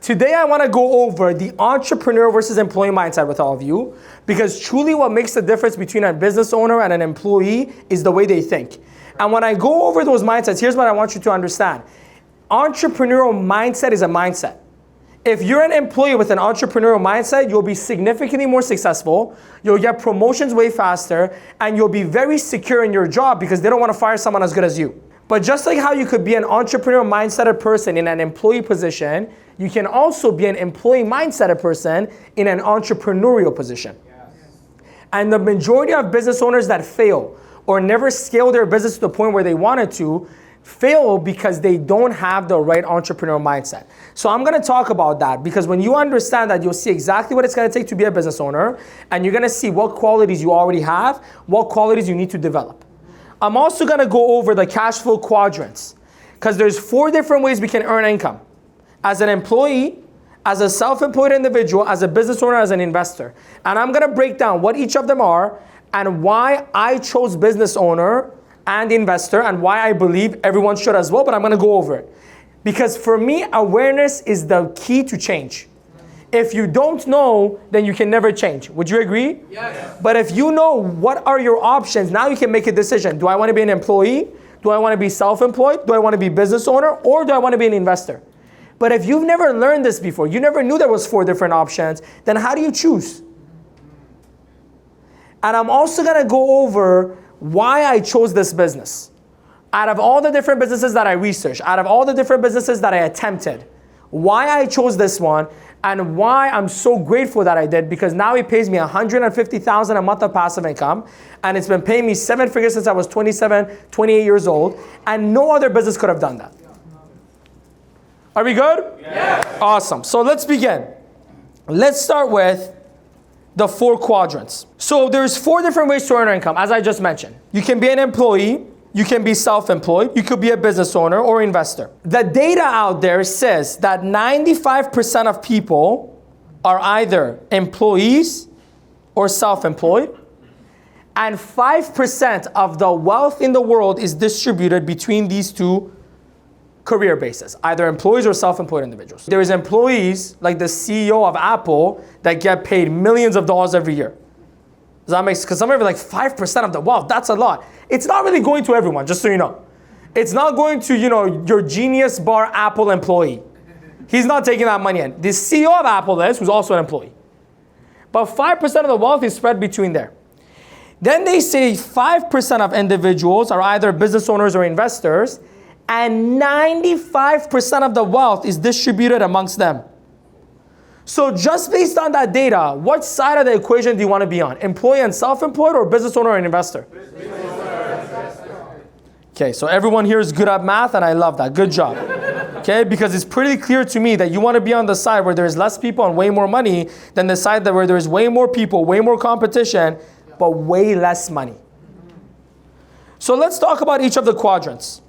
Today I want to go over the entrepreneur versus employee mindset with all of you, because truly what makes the difference between a business owner and an employee is the way they think. And when I go over those mindsets, here's what I want you to understand. Entrepreneurial mindset is a mindset. If you're an employee with an entrepreneurial mindset, you'll be significantly more successful, you'll get promotions way faster, and you'll be very secure in your job because they don't want to fire someone as good as you. But just like how you could be an entrepreneurial mindseted person in an employee position, you can also be an employee mindseted person in an entrepreneurial position. Yes. And the majority of business owners that fail or never scale their business to the point where they wanted to, fail because they don't have the right entrepreneurial mindset. So I'm going to talk about that, because when you understand that, you'll see exactly what it's going to take to be a business owner, and you're going to see what qualities you already have, what qualities you need to develop. I'm also going to go over the cash flow quadrants, because there's 4 different ways we can earn income. As an employee, as a self-employed individual, as a business owner, as an investor. And I'm going to break down what each of them are and why I chose business owner and investor, and why I believe everyone should as well, but I'm going to go over it. Because for me, awareness is the key to change. If you don't know, then you can never change. Would you agree? Yes. But if you know what are your options, now you can make a decision. Do I want to be an employee? Do I want to be self-employed? Do I want to be business owner? Or do I want to be an investor? But if you've never learned this before, you never knew there was 4 different options, then how do you choose? And I'm also going to go over why I chose this business. Out of all the different businesses that I researched, out of all the different businesses that I attempted, why I chose this one, and why I'm so grateful that I did, because now it pays me $150,000 a month of passive income, and it's been paying me 7 figures since I was 27, 28 years old, and no other business could have done that. Are we good? Yeah. Awesome. So let's begin. Let's start with the 4 quadrants. So there's 4 different ways to earn income, as I just mentioned. You can be an employee, you can be self-employed, you could be a business owner or investor. The data out there says that 95% of people are either employees or self-employed, and 5% of the wealth in the world is distributed between these 2 career bases, either employees or self-employed individuals. There is employees like the CEO of Apple that get paid millions of dollars every year. Does that make sense? Because some of you are like 5% of the wealth, that's a lot. It's not really going to everyone, just so you know. It's not going to, your Genius Bar Apple employee. He's not taking that money in. The CEO of Apple is, who's also an employee. But 5% of the wealth is spread between there. Then they say 5% of individuals are either business owners or investors, and 95% of the wealth is distributed amongst them. So just based on that data, what side of the equation do you want to be on? Employee and self-employed, or business owner and investor? Okay, so everyone here is good at math, and I love that. Good job. Okay, because it's pretty clear to me that you want to be on the side where there's less people and way more money than the side where there's way more people, way more competition, but way less money. So let's talk about each of the quadrants.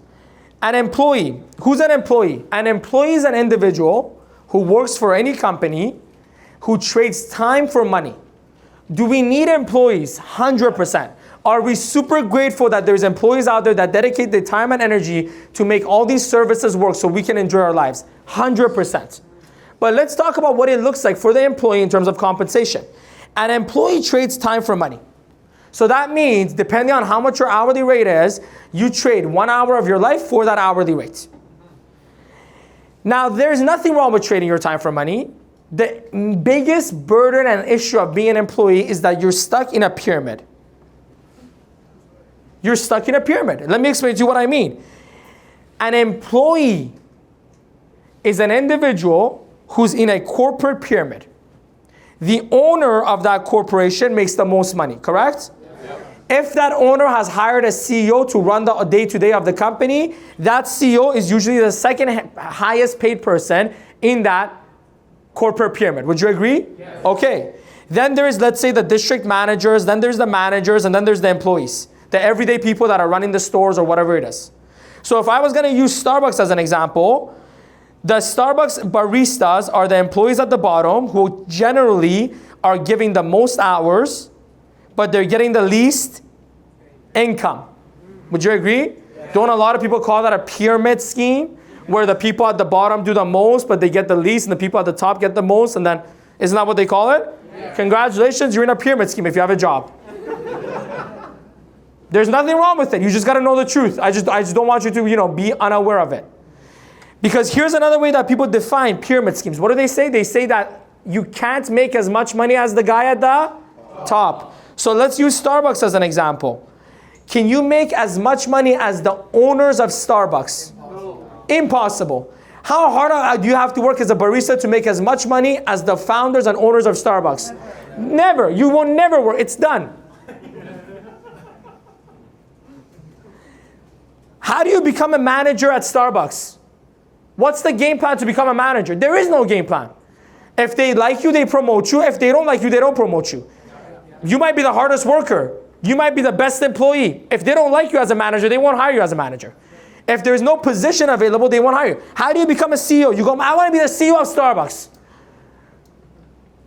An employee. Who's an employee? An employee is an individual who works for any company, who trades time for money. Do we need employees? 100%. Are we super grateful that there's employees out there that dedicate their time and energy to make all these services work so we can enjoy our lives? 100%. But let's talk about what it looks like for the employee in terms of compensation. An employee trades time for money. So that means, depending on how much your hourly rate is, you trade 1 hour of your life for that hourly rate. Now, there's nothing wrong with trading your time for money. The biggest burden and issue of being an employee is that you're stuck in a pyramid. You're stuck in a pyramid. Let me explain to you what I mean. An employee is an individual who's in a corporate pyramid. The owner of that corporation makes the most money, correct? If that owner has hired a CEO to run the day-to-day of the company, that CEO is usually the second highest paid person in that corporate pyramid. Would you agree? Yes. Okay. Then there is, let's say, the district managers, then there's the managers, and then there's the employees, the everyday people that are running the stores or whatever it is. So if I was going to use Starbucks as an example, the Starbucks baristas are the employees at the bottom who generally are giving the most hours, but they're getting the least income. Would you agree? Yeah. Don't a lot of people call that a pyramid scheme, where the people at the bottom do the most, but they get the least, and the people at the top get the most, and then, isn't that what they call it? Yeah. Congratulations, you're in a pyramid scheme if you have a job. There's nothing wrong with it. You just got to know the truth. I just don't want you to, be unaware of it. Because here's another way that people define pyramid schemes. What do they say? They say that you can't make as much money as the guy at the top. So let's use Starbucks as an example. Can you make as much money as the owners of Starbucks? Impossible. How hard do you have to work as a barista to make as much money as the founders and owners of Starbucks? Never. You will never work. It's done. How do you become a manager at Starbucks? What's the game plan to become a manager? There is no game plan. If they like you, they promote you. If they don't like you, they don't promote you. You might be the hardest worker. You might be the best employee. If they don't like you as a manager, they won't hire you as a manager. If there's no position available, they won't hire you. How do you become a CEO? You go, I want to be the CEO of Starbucks.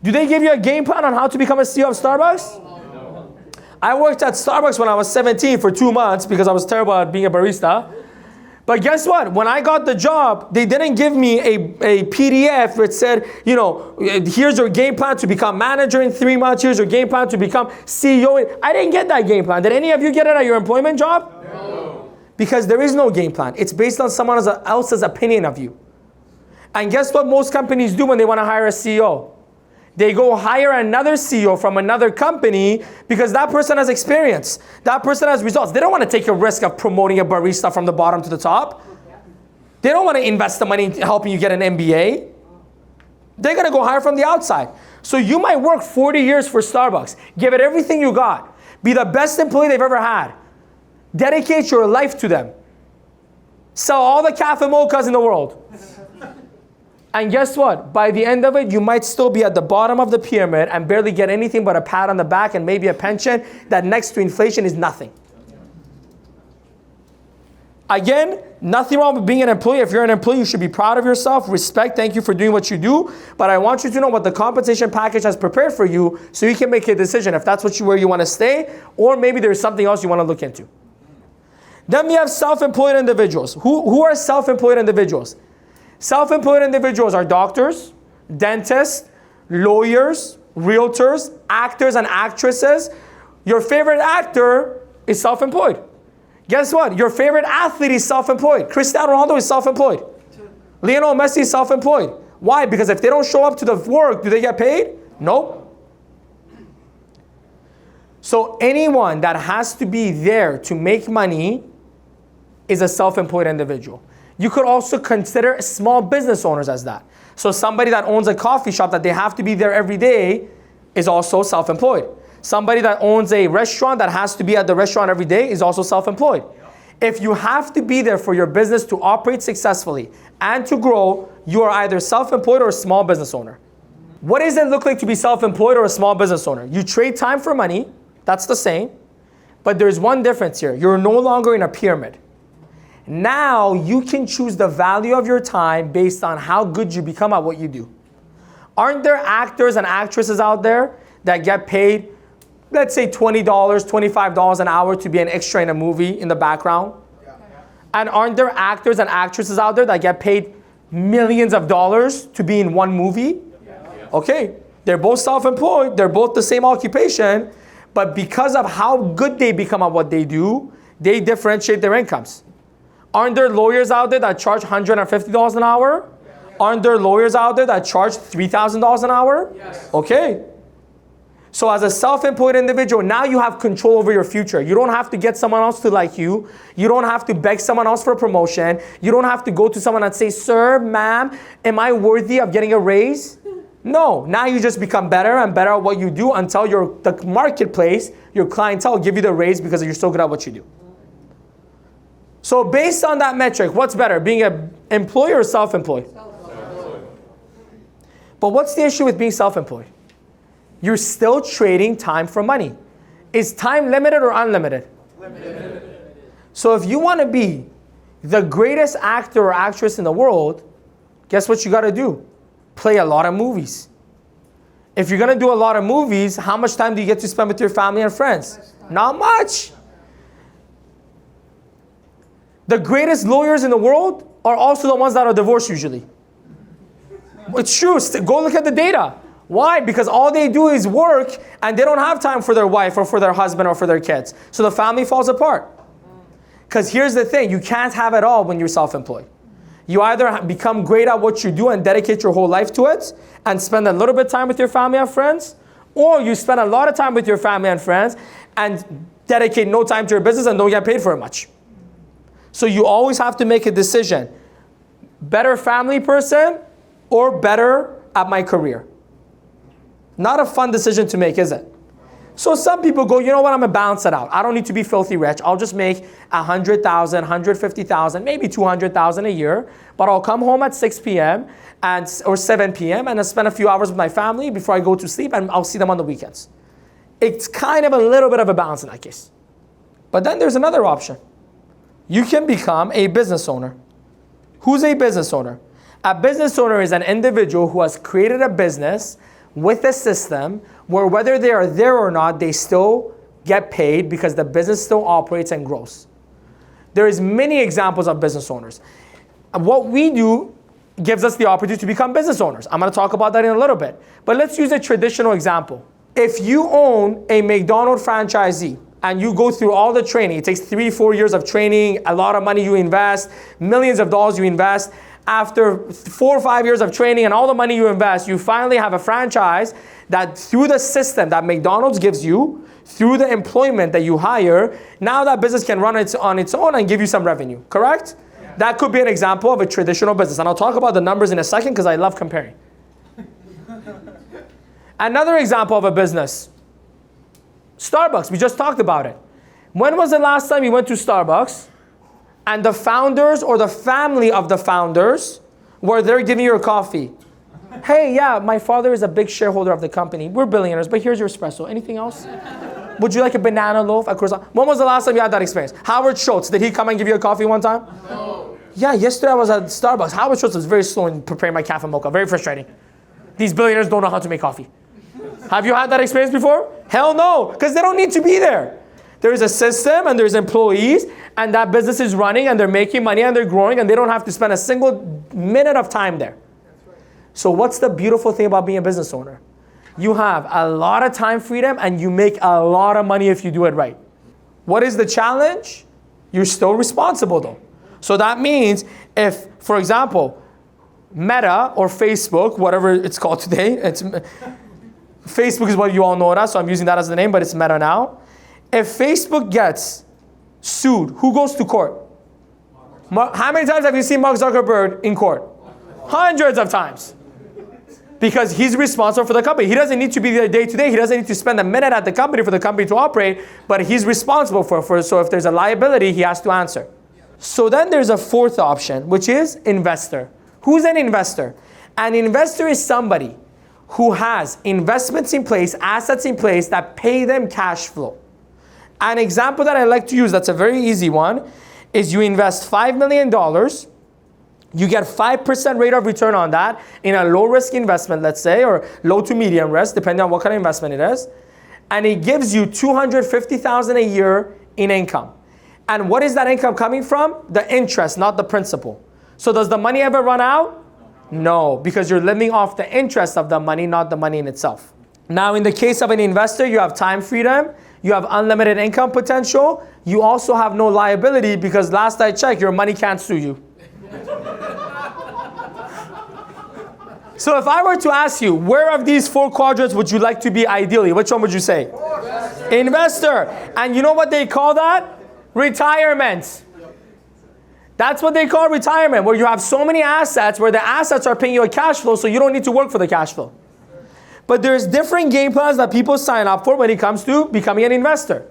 Do they give you a game plan on how to become a CEO of Starbucks? I worked at Starbucks when I was 17 for 2 months because I was terrible at being a barista. But guess what? When I got the job, they didn't give me a PDF that said, here's your game plan to become manager in 3 months. Here's your game plan to become CEO. I didn't get that game plan. Did any of you get it at your employment job? No. Because there is no game plan. It's based on someone else's opinion of you. And guess what most companies do when they want to hire a CEO? They go hire another CEO from another company because that person has experience. That person has results. They don't want to take a risk of promoting a barista from the bottom to the top. They don't want to invest the money in helping you get an MBA. They're going to go hire from the outside. So you might work 40 years for Starbucks. Give it everything you got. Be the best employee they've ever had. Dedicate your life to them. Sell all the cafe mochas in the world. And guess what? By the end of it, you might still be at the bottom of the pyramid and barely get anything but a pat on the back and maybe a pension that next to inflation is nothing. Again, nothing wrong with being an employee. If you're an employee, you should be proud of yourself, respect, thank you for doing what you do. But I want you to know what the compensation package has prepared for you so you can make a decision if that's where you want to stay, or maybe there's something else you want to look into. Then we have self-employed individuals. Who are self-employed individuals? Self-employed individuals are doctors, dentists, lawyers, realtors, actors and actresses. Your favorite actor is self-employed. Guess what? Your favorite athlete is self-employed. Cristiano Ronaldo is self-employed. Lionel Messi is self-employed. Why? Because if they don't show up to the work, do they get paid? Nope. So anyone that has to be there to make money is a self-employed individual. You could also consider small business owners as that. So somebody that owns a coffee shop that they have to be there every day is also self-employed. Somebody that owns a restaurant that has to be at the restaurant every day is also self-employed. If you have to be there for your business to operate successfully and to grow, you are either self-employed or a small business owner. What does it look like to be self-employed or a small business owner? You trade time for money. That's the same. But there's one difference here. You're no longer in a pyramid. Now you can choose the value of your time based on how good you become at what you do. Aren't there actors and actresses out there that get paid, let's say $20, $25 an hour to be an extra in a movie in the background? Yeah. And aren't there actors and actresses out there that get paid millions of dollars to be in one movie? Yeah. Okay, they're both self-employed, they're both the same occupation, but because of how good they become at what they do, they differentiate their incomes. Aren't there lawyers out there that charge $150 an hour? Aren't there lawyers out there that charge $3,000 an hour? Yes. Okay. So as a self-employed individual, now you have control over your future. You don't have to get someone else to like you. You don't have to beg someone else for a promotion. You don't have to go to someone and say, sir, ma'am, am I worthy of getting a raise? No. Now you just become better and better at what you do until the marketplace, your clientele give you the raise because you're so good at what you do. So based on that metric, what's better, being an employee or self-employed? Self-employed. But what's the issue with being self-employed? You're still trading time for money. Is time limited or unlimited? Limited. So if you want to be the greatest actor or actress in the world, guess what you got to do? Play a lot of movies. If you're going to do a lot of movies, how much time do you get to spend with your family and friends? Not much. The greatest lawyers in the world, are also the ones that are divorced usually. It's true. Go look at the data. Why? Because all they do is work and they don't have time for their wife or for their husband or for their kids. So the family falls apart. Because here's the thing, you can't have it all when you're self-employed. You either become great at what you do and dedicate your whole life to it and spend a little bit of time with your family and friends, or you spend a lot of time with your family and friends and dedicate no time to your business and don't get paid for it much. So you always have to make a decision. Better family person or better at my career? Not a fun decision to make, is it? So some people go, you know what, I'm gonna balance it out. I don't need to be filthy rich. I'll just make 100,000, 150,000, maybe 200,000 a year, but I'll come home at 6 p.m. or 7 p.m. and I'll spend a few hours with my family before I go to sleep, and I'll see them on the weekends. It's kind of a little bit of a balance in that case. But then there's another option. You can become a business owner. Who's a business owner? A business owner is an individual who has created a business with a system where whether they are there or not, they still get paid because the business still operates and grows. There is many examples of business owners. What we do gives us the opportunity to become business owners. I'm going to talk about that in a little bit. But let's use a traditional example. If you own a McDonald's franchisee and you go through all the training, it takes 3-4 years of training, a lot of money you invest, millions of dollars you invest. After 4 or 5 years of training and all the money you invest, you finally have a franchise that through the system that McDonald's gives you, through the employment that you hire, now that business can run on its own and give you some revenue, correct? Yeah. That could be an example of a traditional business. And I'll talk about the numbers in a second because I love comparing. Another example of a business, Starbucks. We just talked about it. When was the last time you went to Starbucks and the founders or the family of the founders were there giving you a coffee? Hey, yeah, my father is a big shareholder of the company. We're billionaires, but here's your espresso. Anything else? Would you like a banana loaf? Of course. When was the last time you had that experience? Howard Schultz, did he come and give you a coffee one time? No. Yeah, yesterday I was at Starbucks. Howard Schultz was very slow in preparing my cafe mocha. Very frustrating. These billionaires don't know how to make coffee. Have you had that experience before? Hell no, because they don't need to be there. There is a system and there's employees and that business is running and they're making money and they're growing and they don't have to spend a single minute of time there. So what's the beautiful thing about being a business owner? You have a lot of time freedom and you make a lot of money if you do it right. What is the challenge? You're still responsible though. So that means if, for example, Meta or Facebook, whatever it's called today, Facebook is what you all know it as, so I'm using that as the name, but it's Meta now. If Facebook gets sued, who goes to court? How many times have you seen Mark Zuckerberg in court? Hundreds of times. Because he's responsible for the company. He doesn't need to be there day to day. He doesn't need to spend a minute at the company for the company to operate, but he's responsible for it. So if there's a liability, he has to answer. So then there's a fourth option, which is investor. Who's an investor? An investor is somebody who has investments in place, assets in place that pay them cash flow. An example that I like to use, that's a very easy one, is you invest $5 million, you get 5% rate of return on that in a low risk investment, let's say, or low to medium risk, depending on what kind of investment it is, and it gives you $250,000 a year in income. And what is that income coming from? The interest, not the principal. So does the money ever run out? No, because you're living off the interest of the money, not the money in itself. Now, in the case of an investor, you have time freedom, you have unlimited income potential, you also have no liability because last I checked, your money can't sue you. So if I were to ask you, where of these 4 quadrants would you like to be ideally? Which one would you say? Investor. And you know what they call that? Retirement. That's what they call retirement, where you have so many assets, where the assets are paying you a cash flow, so you don't need to work for the cash flow. But there's different game plans that people sign up for when it comes to becoming an investor.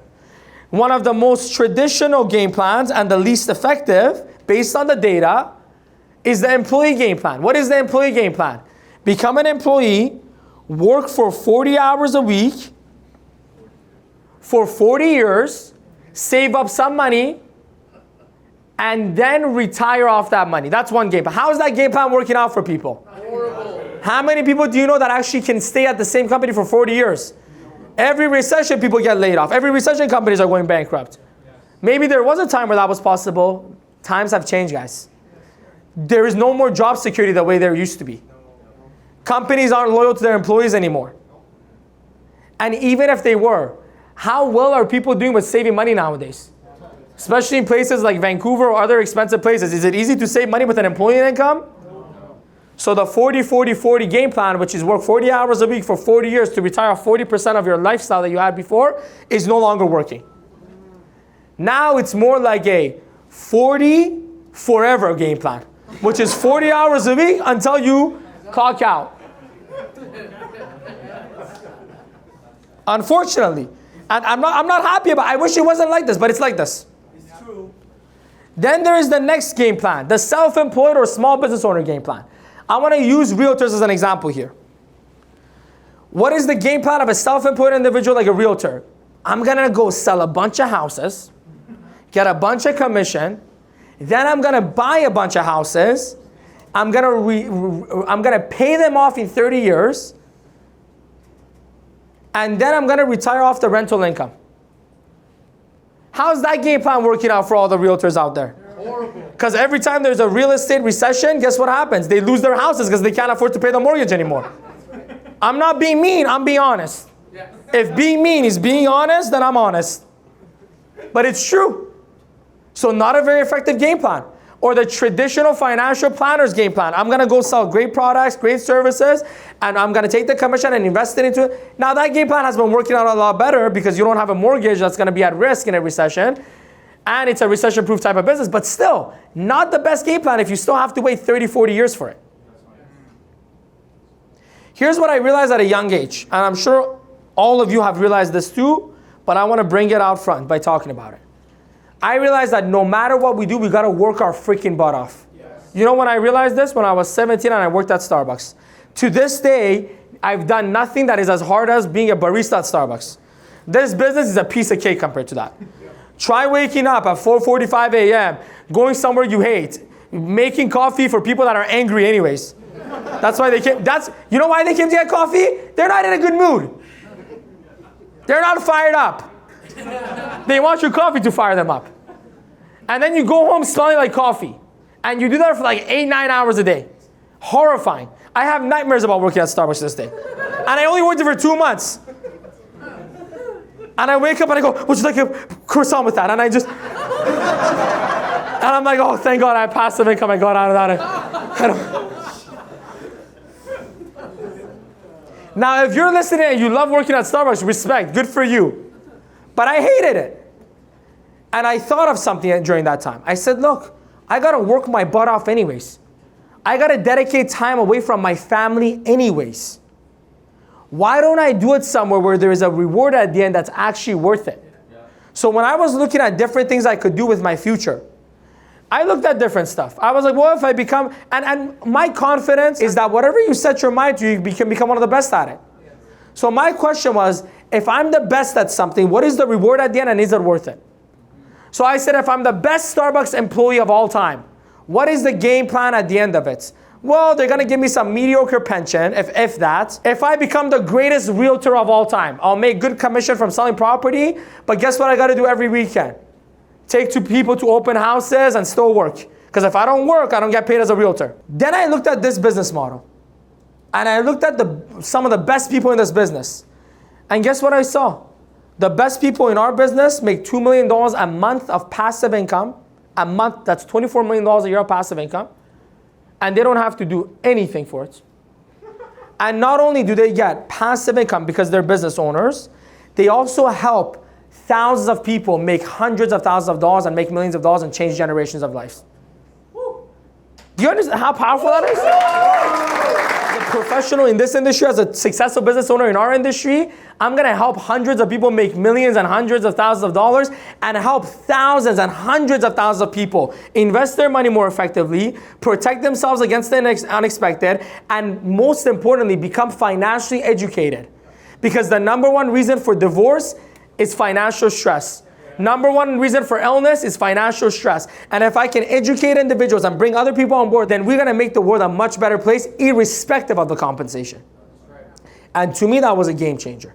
One of the most traditional game plans and the least effective, based on the data, is the employee game plan. What is the employee game plan? Become an employee, work for 40 hours a week, for 40 years, save up some money, and then retire off that money. That's one game plan. How is that game plan working out for people? Horrible. How many people do you know that actually can stay at the same company for 40 years? Every recession, people get laid off. Every recession, companies are going bankrupt. Maybe there was a time where that was possible. Times have changed, guys. There is no more job security the way there used to be. Companies aren't loyal to their employees anymore. And even if they were, how well are people doing with saving money nowadays? Especially in places like Vancouver or other expensive places. Is it easy to save money with an employee income? So the 40-40-40 game plan, which is work 40 hours a week for 40 years to retire 40% of your lifestyle that you had before, is no longer working. Now it's more like a 40 forever game plan, which is 40 hours a week until you clock out. Unfortunately. And I'm not happy about it. I wish it wasn't like this, but it's like this. It's true. Then there is the next game plan, the self-employed or small business owner game plan. I want to use realtors as an example here. What is the game plan of a self-employed individual like a realtor? I'm going to go sell a bunch of houses, get a bunch of commission, then I'm going to buy a bunch of houses, I'm going to pay them off in 30 years, and then I'm going to retire off the rental income. How's that game plan working out for all the realtors out there? Horrible. Because every time there's a real estate recession, guess what happens? They lose their houses because they can't afford to pay the mortgage anymore. I'm not being mean, I'm being honest. Yes. If being mean is being honest, then I'm honest. But it's true. So not a very effective game plan. Or the traditional financial planner's game plan. I'm going to go sell great products, great services, and I'm going to take the commission and invest it into it. Now that game plan has been working out a lot better because you don't have a mortgage that's going to be at risk in a recession. And it's a recession-proof type of business. But still, not the best game plan if you still have to wait 30, 40 years for it. Here's what I realized at a young age. And I'm sure all of you have realized this too, but I want to bring it out front by talking about it. I realized that no matter what we do, we got to work our freaking butt off. Yes. You know when I realized this? When I was 17 and I worked at Starbucks. To this day, I've done nothing that is as hard as being a barista at Starbucks. This business is a piece of cake compared to that. Try waking up at 4:45 a.m., going somewhere you hate, making coffee for people that are angry anyways. That's why they came. You know why they came to get coffee? They're not in a good mood. They're not fired up. They want your coffee to fire them up. And then you go home smelling like coffee. And you do that for like 8-9 hours a day. Horrifying. I have nightmares about working at Starbucks this day. And I only worked there for 2 months. And I wake up and I go, would you like a croissant with that? And I just, and I'm like, oh, thank God I have passive income. I got out of that. Now, if you're listening and you love working at Starbucks, respect, good for you. But I hated it. And I thought of something during that time. I said, look, I got to work my butt off anyways. I got to dedicate time away from my family anyways. Why don't I do it somewhere where there is a reward at the end that's actually worth it? Yeah. So when I was looking at different things I could do with my future, I looked at different stuff. I was like, well, if I become, and my confidence is that whatever you set your mind to, you can become one of the best at it. Yes. So my question was, if I'm the best at something, what is the reward at the end and is it worth it? So I said, if I'm the best Starbucks employee of all time, what is the game plan at the end of it? Well, they're going to give me some mediocre pension, if that. If I become the greatest realtor of all time, I'll make good commission from selling property, but guess what I got to do every weekend? Take two people to open houses and still work. Because if I don't work, I don't get paid as a realtor. Then I looked at this business model. And I looked at some of the best people in this business. And guess what I saw? The best people in our business make $2 million a month of passive income. A month, that's $24 million a year of passive income. And they don't have to do anything for it. And not only do they get passive income because they're business owners, they also help thousands of people make hundreds of thousands of dollars and make millions of dollars and change generations of lives. Do you understand how powerful that is? As a professional in this industry, as a successful business owner in our industry, I'm going to help hundreds of people make millions and hundreds of thousands of dollars and help thousands and hundreds of thousands of people invest their money more effectively, protect themselves against the unexpected, and most importantly, become financially educated. Because the number one reason for divorce is financial stress. Number one reason for illness is financial stress. And if I can educate individuals and bring other people on board, then we're going to make the world a much better place, irrespective of the compensation. And to me, that was a game changer.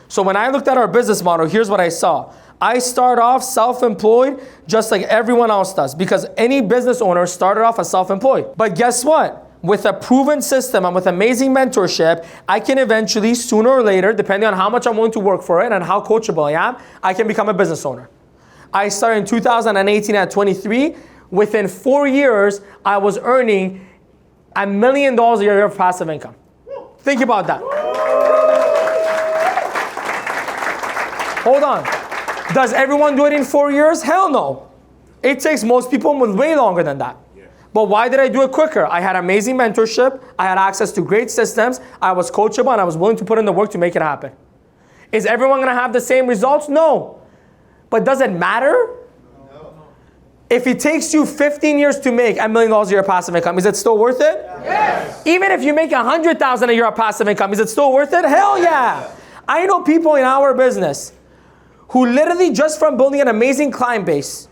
So when I looked at our business model, here's what I saw. I start off self-employed just like everyone else does, because any business owner started off as self-employed. But guess what? With a proven system and with amazing mentorship, I can eventually, sooner or later, depending on how much I'm willing to work for it and how coachable I am, I can become a business owner. I started in 2018 at 23. Within 4 years, I was earning $1 million a year of passive income. Think about that. Hold on. Does everyone do it in 4 years? Hell no. It takes most people way longer than that. But why did I do it quicker? I had amazing mentorship. I had access to great systems. I was coachable and I was willing to put in the work to make it happen. Is everyone going to have the same results? No. But does it matter? No. If it takes you 15 years to make $1 million a year of passive income, is it still worth it? Yes. Even if you make $100,000 a year of passive income, is it still worth it? Hell yeah. I know people in our business who literally just from building an amazing client base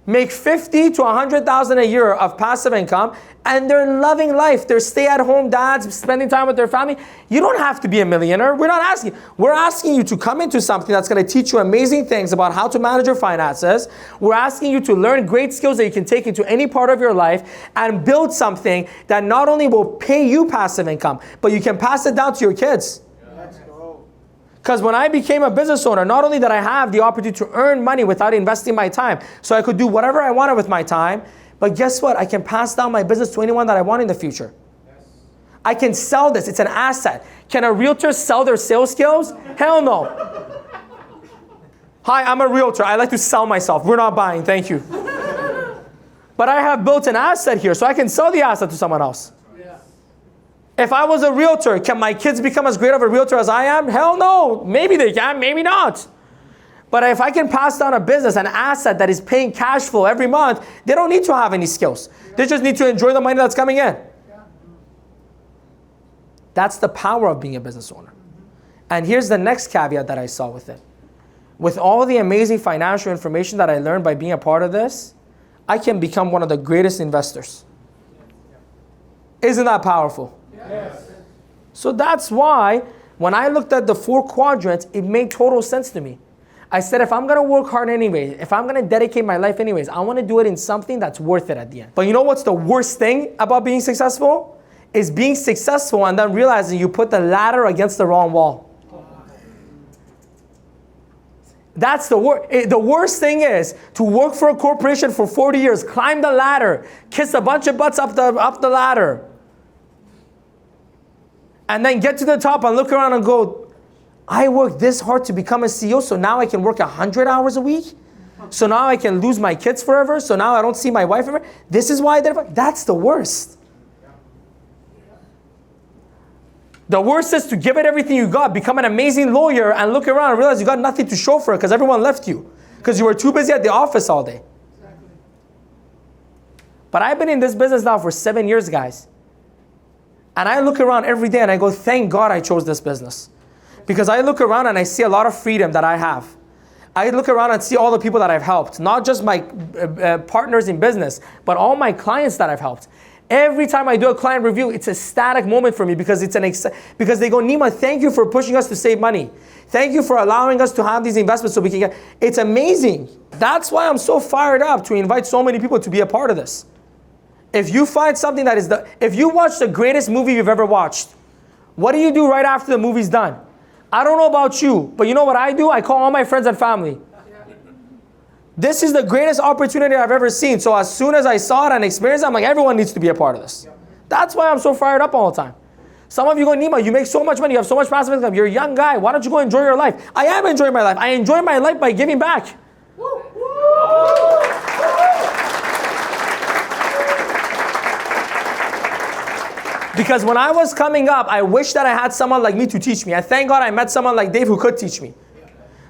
make $50,000 to $100,000 a year of passive income, and they're loving life. They're stay-at-home dads, spending time with their family. You don't have to be a millionaire. We're not asking. We're asking you to come into something that's going to teach you amazing things about how to manage your finances. We're asking you to learn great skills that you can take into any part of your life and build something that not only will pay you passive income, but you can pass it down to your kids. Because when I became a business owner, not only did I have the opportunity to earn money without investing my time, so I could do whatever I wanted with my time, but guess what? I can pass down my business to anyone that I want in the future. Yes. I can sell this. It's an asset. Can a realtor sell their sales skills? Hell no. Hi, I'm a realtor. I like to sell myself. We're not buying. Thank you. But I have built an asset here, so I can sell the asset to someone else. If I was a realtor, can my kids become as great of a realtor as I am? Hell no. Maybe they can, maybe not. But if I can pass down a business, an asset that is paying cash flow every month, they don't need to have any skills. They just need to enjoy the money that's coming in. That's the power of being a business owner. And here's the next caveat that I saw with it. With all the amazing financial information that I learned by being a part of this, I can become one of the greatest investors. Isn't that powerful? Yes. So that's why when I looked at the 4 quadrants, it made total sense to me. I said, if I'm going to work hard anyway, if I'm going to dedicate my life anyways, I want to do it in something that's worth it at the end. But you know what's the worst thing about being successful? Is being successful and then realizing you put the ladder against the wrong wall. That's the worst. The worst thing is to work for a corporation for 40 years, climb the ladder, kiss a bunch of butts up the ladder, and then get to the top and look around and go, I worked this hard to become a CEO, so now I can work 100 hours a week? So now I can lose my kids forever? So now I don't see my wife ever? This is why I did it? That's the worst. The worst is to give it everything you got, become an amazing lawyer, and look around and realize you got nothing to show for it because everyone left you. Because you were too busy at the office all day. But I've been in this business now for 7 years, guys. And I look around every day and I go, thank God I chose this business. Because I look around and I see a lot of freedom that I have. I look around and see all the people that I've helped. Not just my partners in business, but all my clients that I've helped. Every time I do a client review, it's a static moment for me because because they go, Nima, thank you for pushing us to save money. Thank you for allowing us to have these investments so we can get, it's amazing. That's why I'm so fired up to invite so many people to be a part of this. If you find something that is if you watch the greatest movie you've ever watched, what do you do right after the movie's done? I don't know about you, but you know what I do? I call all my friends and family. This is the greatest opportunity I've ever seen. So as soon as I saw it and experienced it, I'm like, everyone needs to be a part of this. That's why I'm so fired up all the time. Some of you go, Nima, you make so much money, you have so much passive income, you're a young guy, why don't you go enjoy your life? I am enjoying my life. I enjoy my life by giving back. Because when I was coming up, I wish that I had someone like me to teach me. And thank God I met someone like Dave who could teach me.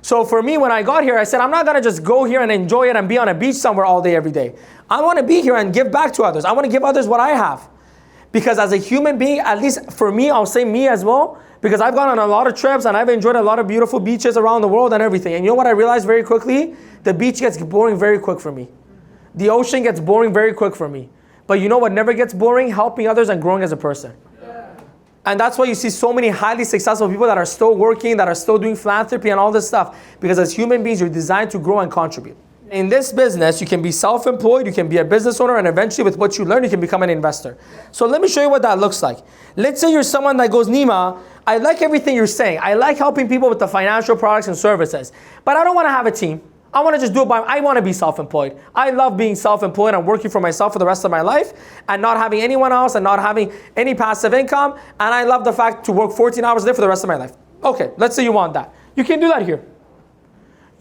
So for me, when I got here, I said, I'm not going to just go here and enjoy it and be on a beach somewhere all day, every day. I want to be here and give back to others. I want to give others what I have. Because as a human being, at least for me, I'll say me as well, because I've gone on a lot of trips and I've enjoyed a lot of beautiful beaches around the world and everything. And you know what I realized very quickly? The beach gets boring very quick for me. The ocean gets boring very quick for me. But you know what never gets boring? Helping others and growing as a person. And that's why you see so many highly successful people that are still working, that are still doing philanthropy and all this stuff. Because as human beings, you're designed to grow and contribute. In this business, you can be self-employed, you can be a business owner, and eventually with what you learn, you can become an investor. So let me show you what that looks like. Let's say you're someone that goes, Nima, I like everything you're saying. I like helping people with the financial products and services, but I don't want to have a team. I want to just do it I want to be self-employed. I love being self-employed and working for myself for the rest of my life and not having anyone else and not having any passive income. And I love the fact to work 14 hours a day for the rest of my life. Okay, let's say you want that. You can do that here.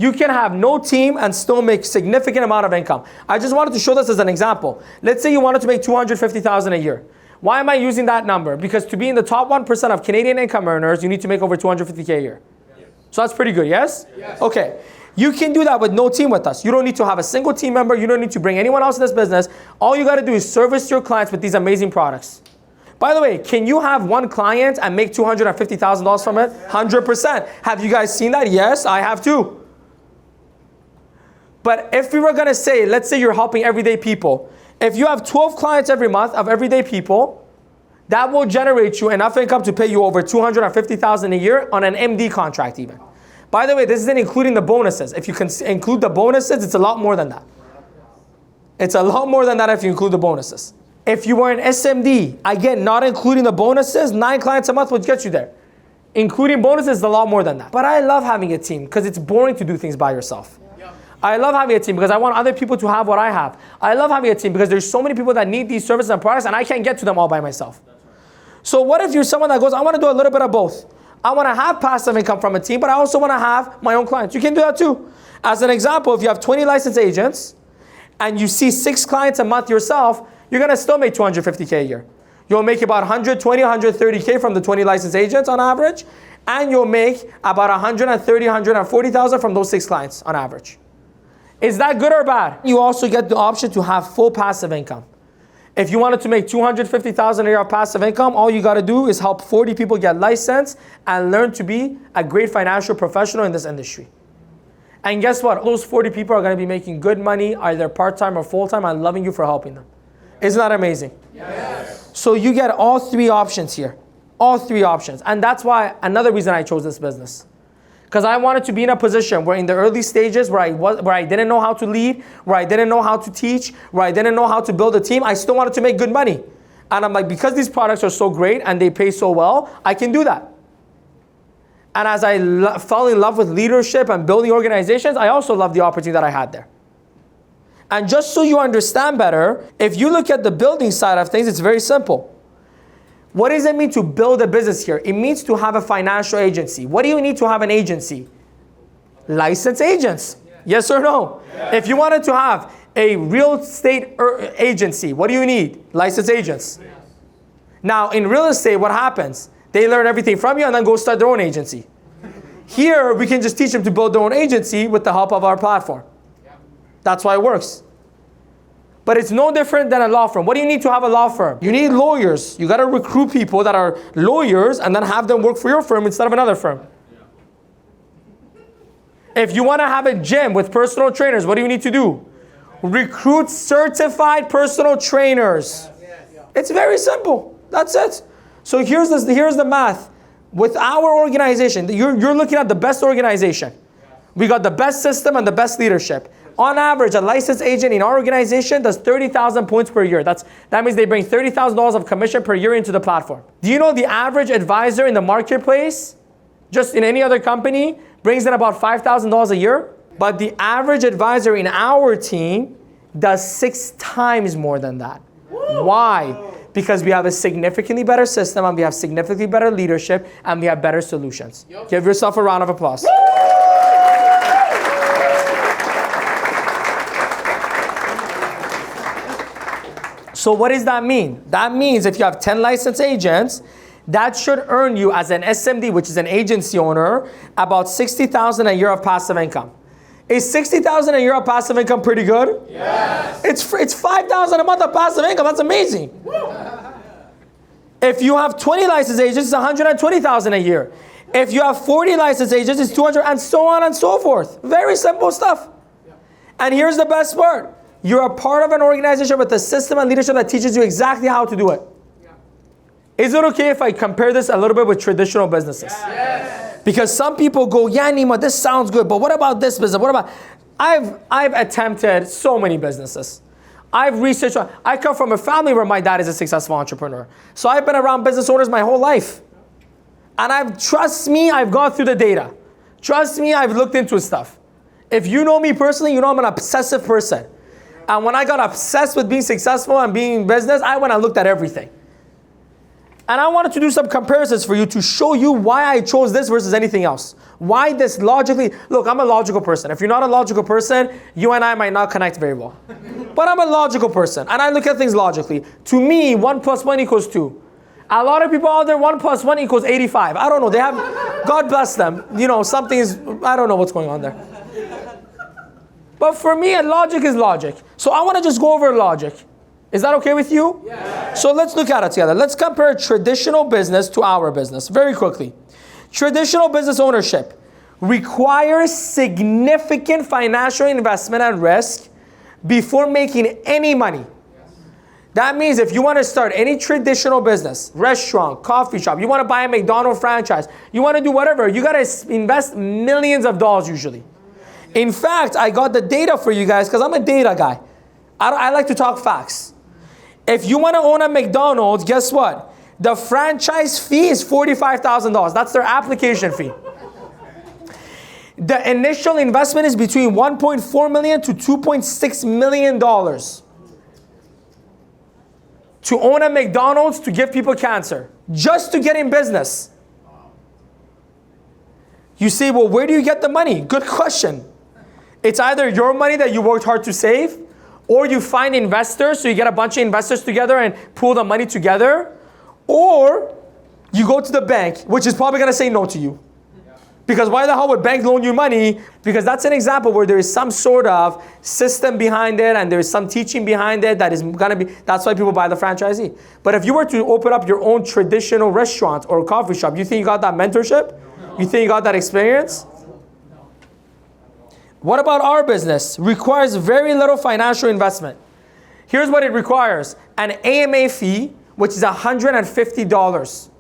You can have no team and still make significant amount of income. I just wanted to show this as an example. Let's say you wanted to make $250,000 a year. Why am I using that number? Because to be in the top 1% of Canadian income earners, you need to make over $250K a year. So that's pretty good, yes? Yes. Okay. You can do that with no team with us. You don't need to have a single team member. You don't need to bring anyone else in this business. All you got to do is service your clients with these amazing products. By the way, can you have one client and make $250,000 from it? 100%. Have you guys seen that? Yes, I have too. But if we were going to say, let's say you're helping everyday people. If you have 12 clients every month of everyday people, that will generate you enough income to pay you over $250,000 a year on an MD contract even. By the way, this isn't including the bonuses. If you can include the bonuses, it's a lot more than that. It's a lot more than that if you include the bonuses. If you were an SMD, again, not including the bonuses, 9 clients a month would get you there. Including bonuses is a lot more than that. But I love having a team because it's boring to do things by yourself. I love having a team because I want other people to have what I have. I love having a team because there's so many people that need these services and products and I can't get to them all by myself. So what if you're someone that goes, I want to do a little bit of both. I want to have passive income from a team, but I also want to have my own clients. You can do that too. As an example, if you have 20 licensed agents and you see 6 clients a month yourself, you're going to still make $250K a year. You'll make about $120, $130K from the 20 licensed agents on average, and you'll make about $130,000, $140,000 from those 6 clients on average. Is that good or bad? You also get the option to have full passive income. If you wanted to make $250,000 a year of passive income, all you got to do is help 40 people get licensed and learn to be a great financial professional in this industry. And guess what? Those 40 people are going to be making good money, either part-time or full-time, and loving you for helping them. Isn't that amazing? Yes. So you get all 3 options here. All 3 options. And that's why another reason I chose this business. Because I wanted to be in a position where in the early stages where I didn't know how to lead, where I didn't know how to teach, where I didn't know how to build a team, I still wanted to make good money. And I'm like, because these products are so great and they pay so well, I can do that. And as I fell in love with leadership and building organizations, I also loved the opportunity that I had there. And just so you understand better, if you look at the building side of things, it's very simple. What does it mean to build a business here? It means to have a financial agency. What do you need to have an agency? Licensed agents. Yes or no? Yes. If you wanted to have a real estate agency, what do you need? Licensed agents. Yes. Now, in real estate, what happens? They learn everything from you and then go start their own agency. Here, we can just teach them to build their own agency with the help of our platform. That's why it works. But it's no different than a law firm. What do you need to have a law firm? You need lawyers. You got to recruit people that are lawyers and then have them work for your firm instead of another firm. If you want to have a gym with personal trainers, what do you need to do? Recruit certified personal trainers. It's very simple. That's it. So here's the math. With our organization, you're looking at the best organization. We got the best system and the best leadership. On average, a licensed agent in our organization does 30,000 points per year. That means they bring $30,000 of commission per year into the platform. Do you know the average advisor in the marketplace, just in any other company, brings in about $5,000 a year? But the average advisor in our team does 6 times more than that. Why? Because we have a significantly better system and we have significantly better leadership and we have better solutions. Give yourself a round of applause. So what does that mean? That means if you have 10 licensed agents, that should earn you as an SMD, which is an agency owner, about $60,000 a year of passive income. Is $60,000 a year of passive income pretty good? Yes. It's $5,000 a month of passive income. That's amazing. If you have 20 licensed agents, it's $120,000 a year. If you have 40 licensed agents, it's $200,000, and so on and so forth. Very simple stuff. And here's the best part. You're a part of an organization with a system and leadership that teaches you exactly how to do it. Is it okay if I compare this a little bit with traditional businesses? Yes. Because some people go, yeah, Nima, this sounds good, but what about this business? What about... I've attempted so many businesses. I've researched. I come from a family where my dad is a successful entrepreneur. So I've been around business owners my whole life. And trust me, I've gone through the data. Trust me, I've looked into stuff. If you know me personally, you know I'm an obsessive person. And when I got obsessed with being successful and being in business, I went and looked at everything. And I wanted to do some comparisons for you to show you why I chose this versus anything else. Why this logically, look, I'm a logical person. If you're not a logical person, you and I might not connect very well. But I'm a logical person and I look at things logically. To me, 1 + 1 = 2. A lot of people out there, 1 + 1 = 85. I don't know, they have, God bless them. You know, something is, I don't know what's going on there. But for me, logic is logic. So I want to just go over logic. Is that okay with you? Yeah. So let's look at it together. Let's compare traditional business to our business very quickly. Traditional business ownership requires significant financial investment and risk before making any money. That means if you want to start any traditional business, restaurant, coffee shop, you want to buy a McDonald's franchise, you want to do whatever, you got to invest millions of dollars usually. In fact, I got the data for you guys because I'm a data guy. I like to talk facts. If you want to own a McDonald's, guess what? The franchise fee is $45,000. That's their application fee. The initial investment is between $1.4 million to $2.6 million. To own a McDonald's, to give people cancer, just to get in business. You say, well, where do you get the money? Good question. It's either your money that you worked hard to save, or you find investors, so you get a bunch of investors together and pool the money together, or you go to the bank, which is probably going to say no to you. Because why the hell would bank loan you money? Because that's an example where there is some sort of system behind it and there is some teaching behind it that is going to be, that's why people buy the franchisee. But if you were to open up your own traditional restaurant or coffee shop, you think you got that mentorship? You think you got that experience? What about our business? Requires very little financial investment. Here's what it requires. An AMA fee, which is $150.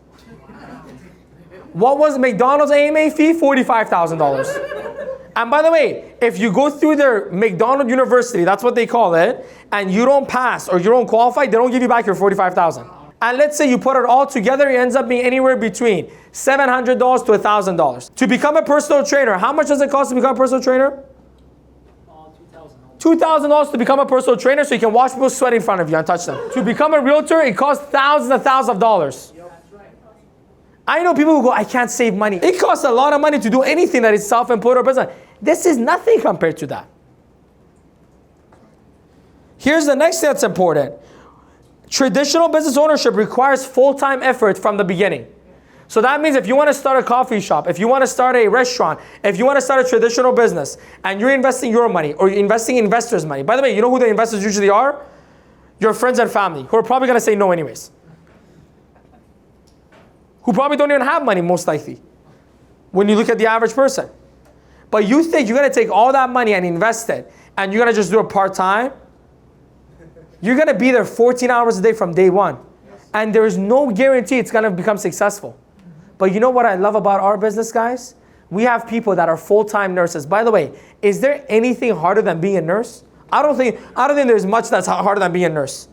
What was McDonald's AMA fee? $45,000. And by the way, if you go through their McDonald's University, that's what they call it, and you don't pass or you don't qualify, they don't give you back your $45,000. And let's say you put it all together, it ends up being anywhere between $700 to $1,000. To become a personal trainer, how much does it cost to become a personal trainer? $2,000 to become a personal trainer so you can watch people sweat in front of you and touch them. To become a realtor, it costs thousands and thousands of dollars. I know people who go, I can't save money. It costs a lot of money to do anything that is self-employed or business. This is nothing compared to that. Here's the next thing that's important. Traditional business ownership requires full-time effort from the beginning. So that means if you want to start a coffee shop, if you want to start a restaurant, if you want to start a traditional business, and you're investing your money or you're investing investors' money. By the way, you know who the investors usually are? Your friends and family, who are probably going to say no anyways. Who probably don't even have money, most likely, when you look at the average person. But you think you're going to take all that money and invest it, and you're going to just do it part-time? You're going to be there 14 hours a day from day one. And there is no guarantee it's going to become successful. But you know what I love about our business, guys? We have people that are full-time nurses. By the way, is there anything harder than being a nurse? I don't think there's much that's harder than being a nurse.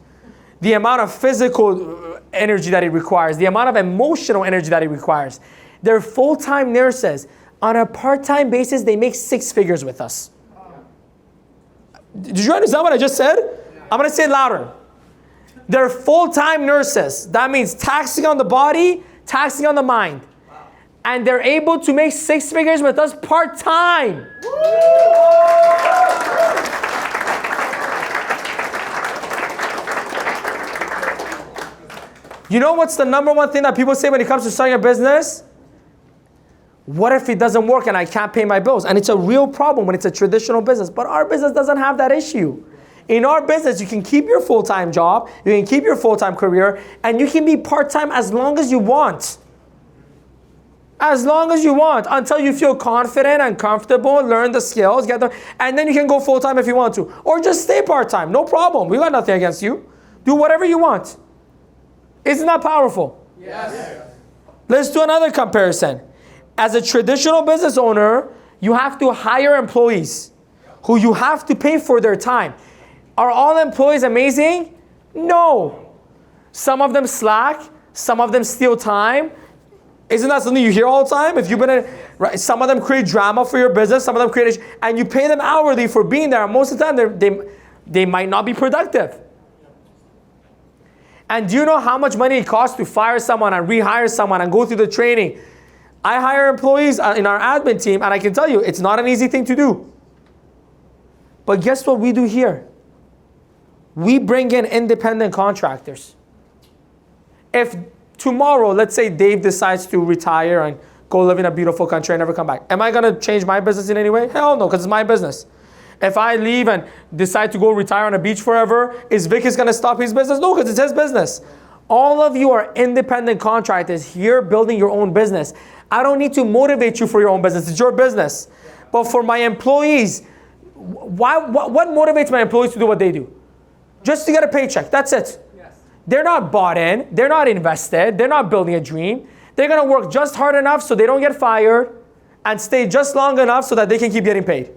The amount of physical energy that it requires, the amount of emotional energy that it requires. They're full-time nurses. On a part-time basis, they make 6 figures with us. Did you understand what I just said? I'm going to say it louder. They're full-time nurses. That means taxing on the body, taxing on the mind. And they're able to make 6 figures with us part-time. You know what's the number one thing that people say when it comes to starting a business? What if it doesn't work and I can't pay my bills? And it's a real problem when it's a traditional business. But our business doesn't have that issue. In our business, you can keep your full-time job, you can keep your full-time career, and you can be part-time as long as you want. As long as you want, until you feel confident and comfortable, learn the skills, get them, and then you can go full-time if you want to. Or just stay part-time, no problem. We got nothing against you. Do whatever you want. Isn't that powerful? Yes. Let's do another comparison. As a traditional business owner, you have to hire employees who you have to pay for their time. Are all employees amazing? No. Some of them slack, some of them steal time. Isn't that something you hear all the time? If you've been in, right, some of them create drama for your business, some of them create, and you pay them hourly for being there. And most of the time, they might not be productive. And do you know how much money it costs to fire someone and rehire someone and go through the training? I hire employees in our admin team, and I can tell you, it's not an easy thing to do. But guess what we do here? We bring in independent contractors. If tomorrow, let's say Dave decides to retire and go live in a beautiful country and never come back, am I going to change my business in any way? Hell no, because it's my business. If I leave and decide to go retire on a beach forever, is Vic going to stop his business? No, because it's his business. All of you are independent contractors here building your own business. I don't need to motivate you for your own business. It's your business. But for my employees, what motivates my employees to do what they do? Just to get a paycheck. That's it. Yes. They're not bought in. They're not invested. They're not building a dream. They're going to work just hard enough so they don't get fired and stay just long enough so that they can keep getting paid.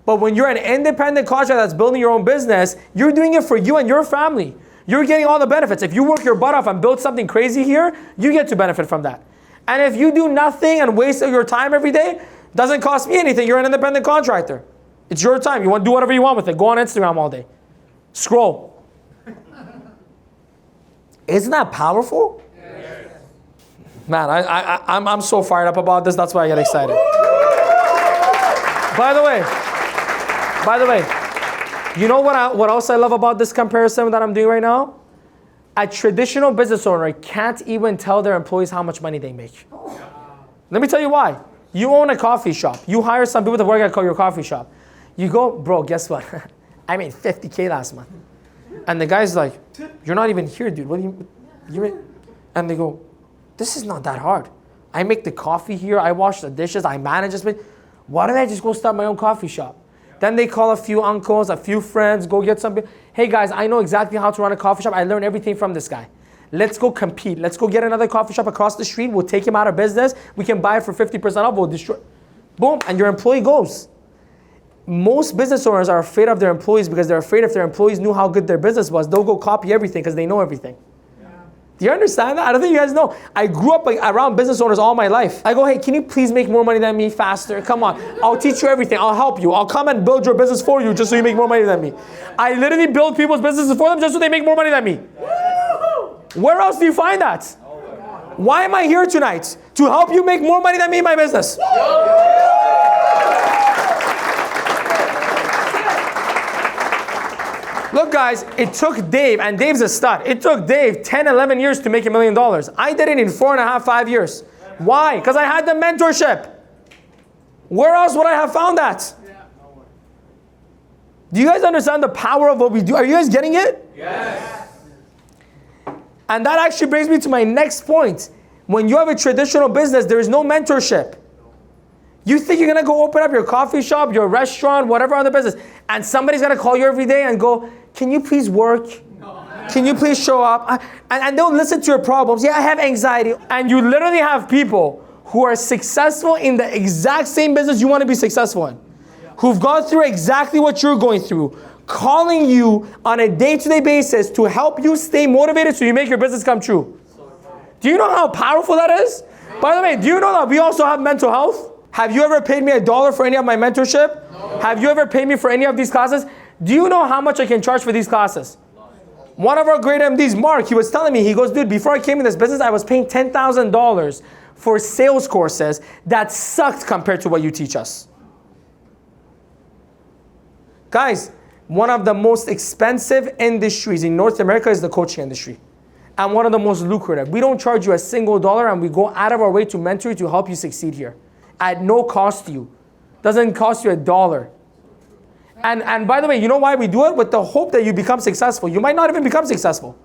But when you're an independent contractor that's building your own business, you're doing it for you and your family. You're getting all the benefits. If you work your butt off and build something crazy here, you get to benefit from that. And if you do nothing and waste your time every day, doesn't cost me anything. You're an independent contractor. It's your time. You want to do whatever you want with it. Go on Instagram all day. Scroll. Isn't that powerful? Yes. Man, I'm so fired up about this. That's why I get excited. By the way, you know what else I love about this comparison that I'm doing right now? A traditional business owner can't even tell their employees how much money they make. Let me tell you why. You own a coffee shop. You hire some people to work at your coffee shop. You go, bro, guess what? I made $50K last month. And the guy's like, you're not even here, dude. What do you mean? And they go, this is not that hard. I make the coffee here. I wash the dishes. I manage this. Why don't I just go start my own coffee shop? Then they call a few uncles, a few friends, go get something. Hey guys, I know exactly how to run a coffee shop. I learned everything from this guy. Let's go compete. Let's go get another coffee shop across the street. We'll take him out of business. We can buy it for 50% off. We'll destroy. Boom, and your employee goes. Most business owners are afraid of their employees because they're afraid if their employees knew how good their business was, they'll go copy everything because they know everything. Do you understand that? I don't think you guys know. I grew up around business owners all my life. I go, hey, can you please make more money than me faster? Come on. I'll teach you everything. I'll help you. I'll come and build your business for you just so you make more money than me. I literally build people's businesses for them just so they make more money than me. Where else do you find that? Why am I here tonight? To help you make more money than me in my business. Look guys, it took Dave, and Dave's a stud. It took Dave 10, 11 years to make $1 million. I did it in 4.5, 5 years. Why? Because I had the mentorship. Where else would I have found that? Do you guys understand the power of what we do? Are you guys getting it? Yes. And that actually brings me to my next point. When you have a traditional business, there is no mentorship. You think you're going to go open up your coffee shop, your restaurant, whatever other business, and somebody's going to call you every day and go, can you please work? Can you please show up? And they'll listen to your problems. Yeah, I have anxiety. And you literally have people who are successful in the exact same business you want to be successful in, who've gone through exactly what you're going through, calling you on a day-to-day basis to help you stay motivated so you make your business come true. Do you know how powerful that is? By the way, do you know that we also have mental health? Have you ever paid me $1 for any of my mentorship? No. Have you ever paid me for any of these classes? Do you know how much I can charge for these classes? One of our great MDs, Mark, he was telling me, he goes, dude, before I came in this business, I was paying $10,000 for sales courses that sucked compared to what you teach us. Guys, one of the most expensive industries in North America is the coaching industry. And one of the most lucrative. We don't charge you a single dollar, and we go out of our way to mentor you to help you succeed here. At no cost to you. Doesn't cost you $1. And by the way, you know why we do it? With the hope that you become successful. You might not even become successful.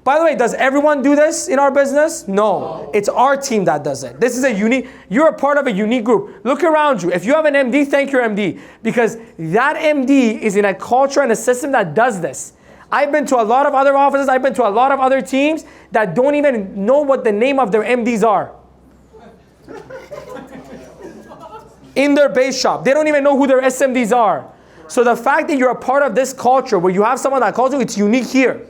By the way, does everyone do this in our business? No. It's our team that does it. This is a unique, you're a part of a unique group. Look around you. If you have an MD, thank your MD. Because that MD is in a culture and a system that does this. I've been to a lot of other offices, I've been to a lot of other teams that don't even know what the name of their MDs are. In their base shop, they don't even know who their SMDs are. So the fact that you're a part of this culture, where you have someone that calls you, it's unique here.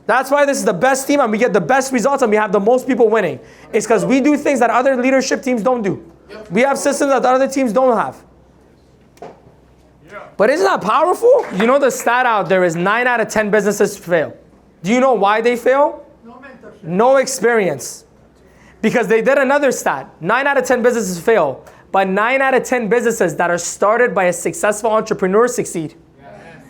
That's why this is the best team and we get the best results and we have the most people winning. It's because we do things that other leadership teams don't do. We have systems that other teams don't have. But isn't that powerful? You know the stat out there is 9 out of 10 businesses fail. Do you know why they fail? No mentorship. No experience. Because they did another stat. 9 out of 10 businesses fail. But 9 out of 10 businesses that are started by a successful entrepreneur succeed. Yes.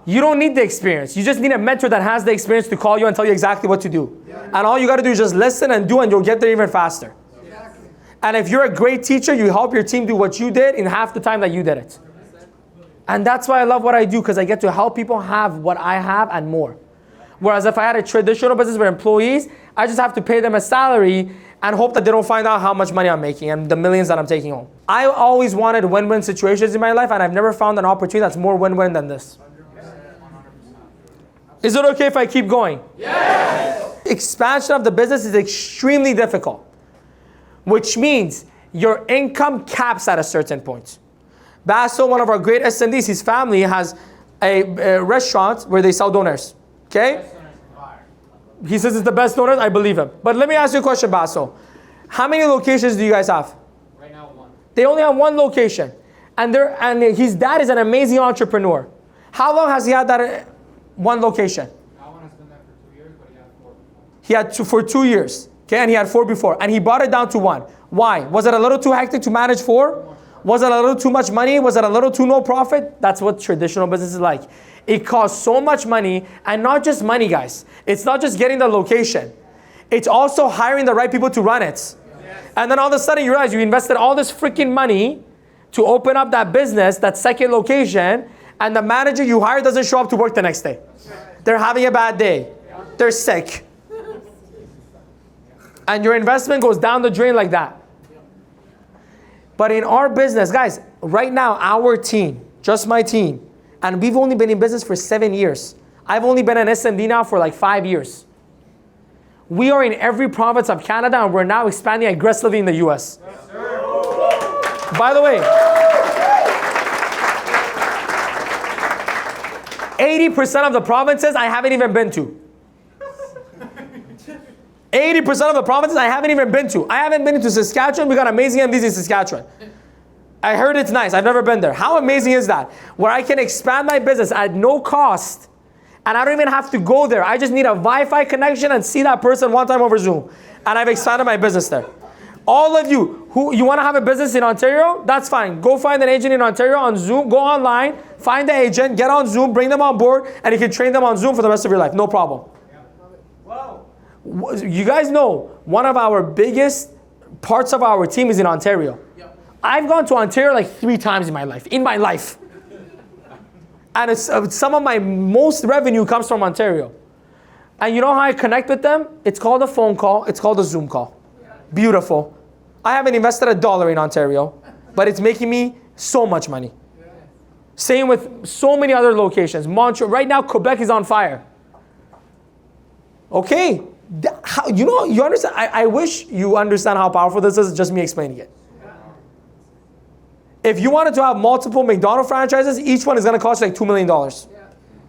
You don't need the experience. You just need a mentor that has the experience to call you and tell you exactly what to do. And all you got to do is just listen and do, and you'll get there even faster. Exactly. And if you're a great teacher, you help your team do what you did in half the time that you did it. And that's why I love what I do, because I get to help people have what I have and more. Whereas if I had a traditional business with employees, I just have to pay them a salary and hope that they don't find out how much money I'm making and the millions that I'm taking home. I always wanted win-win situations in my life, and I've never found an opportunity that's more win-win than this. Is it okay if I keep going? Yes. Expansion of the business is extremely difficult, which means your income caps at a certain point. Basso, one of our great SMDs, his family has a restaurant where they sell donors. Okay? He says it's the best donors. I believe him. But let me ask you a question, Basso. How many locations do you guys have? Right now, one. They only have one location. And his dad is an amazing entrepreneur. How long has he had that one location? That one has been there for 2 years, but he had 4 before. He had 2 for 2 years. Okay, and he had 4 before. And he brought it down to 1. Why? Was it a little too hectic to manage 4? Was it a little too much money? Was it a little too no profit? That's what traditional business is like. It costs so much money, and not just money, guys. It's not just getting the location. It's also hiring the right people to run it. Yes. And then all of a sudden you realize you invested all this freaking money to open up that business, that second location, and the manager you hired doesn't show up to work the next day. They're having a bad day. They're sick. And your investment goes down the drain like that. But in our business, guys, right now, our team, just my team, and we've only been in business for 7 years. I've only been an SMD now for like 5 years. We are in every province of Canada, and we're now expanding aggressively in the US. Yes, by the way, 80% of the provinces I haven't even been to. 80% of the provinces I haven't even been to. I haven't been to Saskatchewan. We got amazing MDs in Saskatchewan. I heard it's nice. I've never been there. How amazing is that? Where I can expand my business at no cost, and I don't even have to go there. I just need a Wi-Fi connection and see that person one time over Zoom. And I've expanded my business there. All of you who you want to have a business in Ontario, that's fine. Go find an agent in Ontario on Zoom. Go online, find the agent, get on Zoom, bring them on board, and you can train them on Zoom for the rest of your life. No problem. Wow. You guys know one of our biggest parts of our team is in Ontario. Yep. I've gone to Ontario like 3 times in my life. And it's some of my most revenue comes from Ontario. And you know how I connect with them? It's called a phone call. It's called a Zoom call. Beautiful. I haven't invested $1 in Ontario, but it's making me so much money. Same with so many other locations. Montreal. Right now, Quebec is on fire. Okay. You understand? I wish you understand how powerful this is, just me explaining it. If you wanted to have multiple McDonald's franchises, each one is going to cost you like $2 million.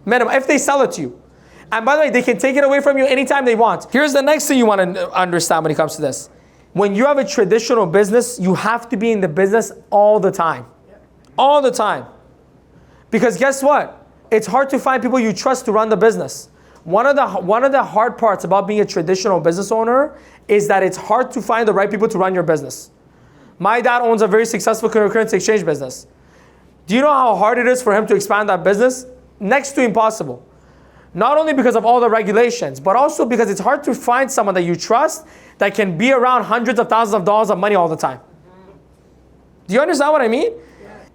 Minimum, if they sell it to you. And by the way, they can take it away from you anytime they want. Here's the next thing you want to understand when it comes to this. When you have a traditional business, you have to be in the business all the time. All the time. Because guess what? It's hard to find people you trust to run the business. One of the hard parts about being a traditional business owner is that it's hard to find the right people to run your business. My dad owns a very successful currency exchange business. Do you know how hard it is for him to expand that business? Next to impossible. Not only because of all the regulations, but also because it's hard to find someone that you trust that can be around hundreds of thousands of dollars of money all the time. Do you understand what I mean?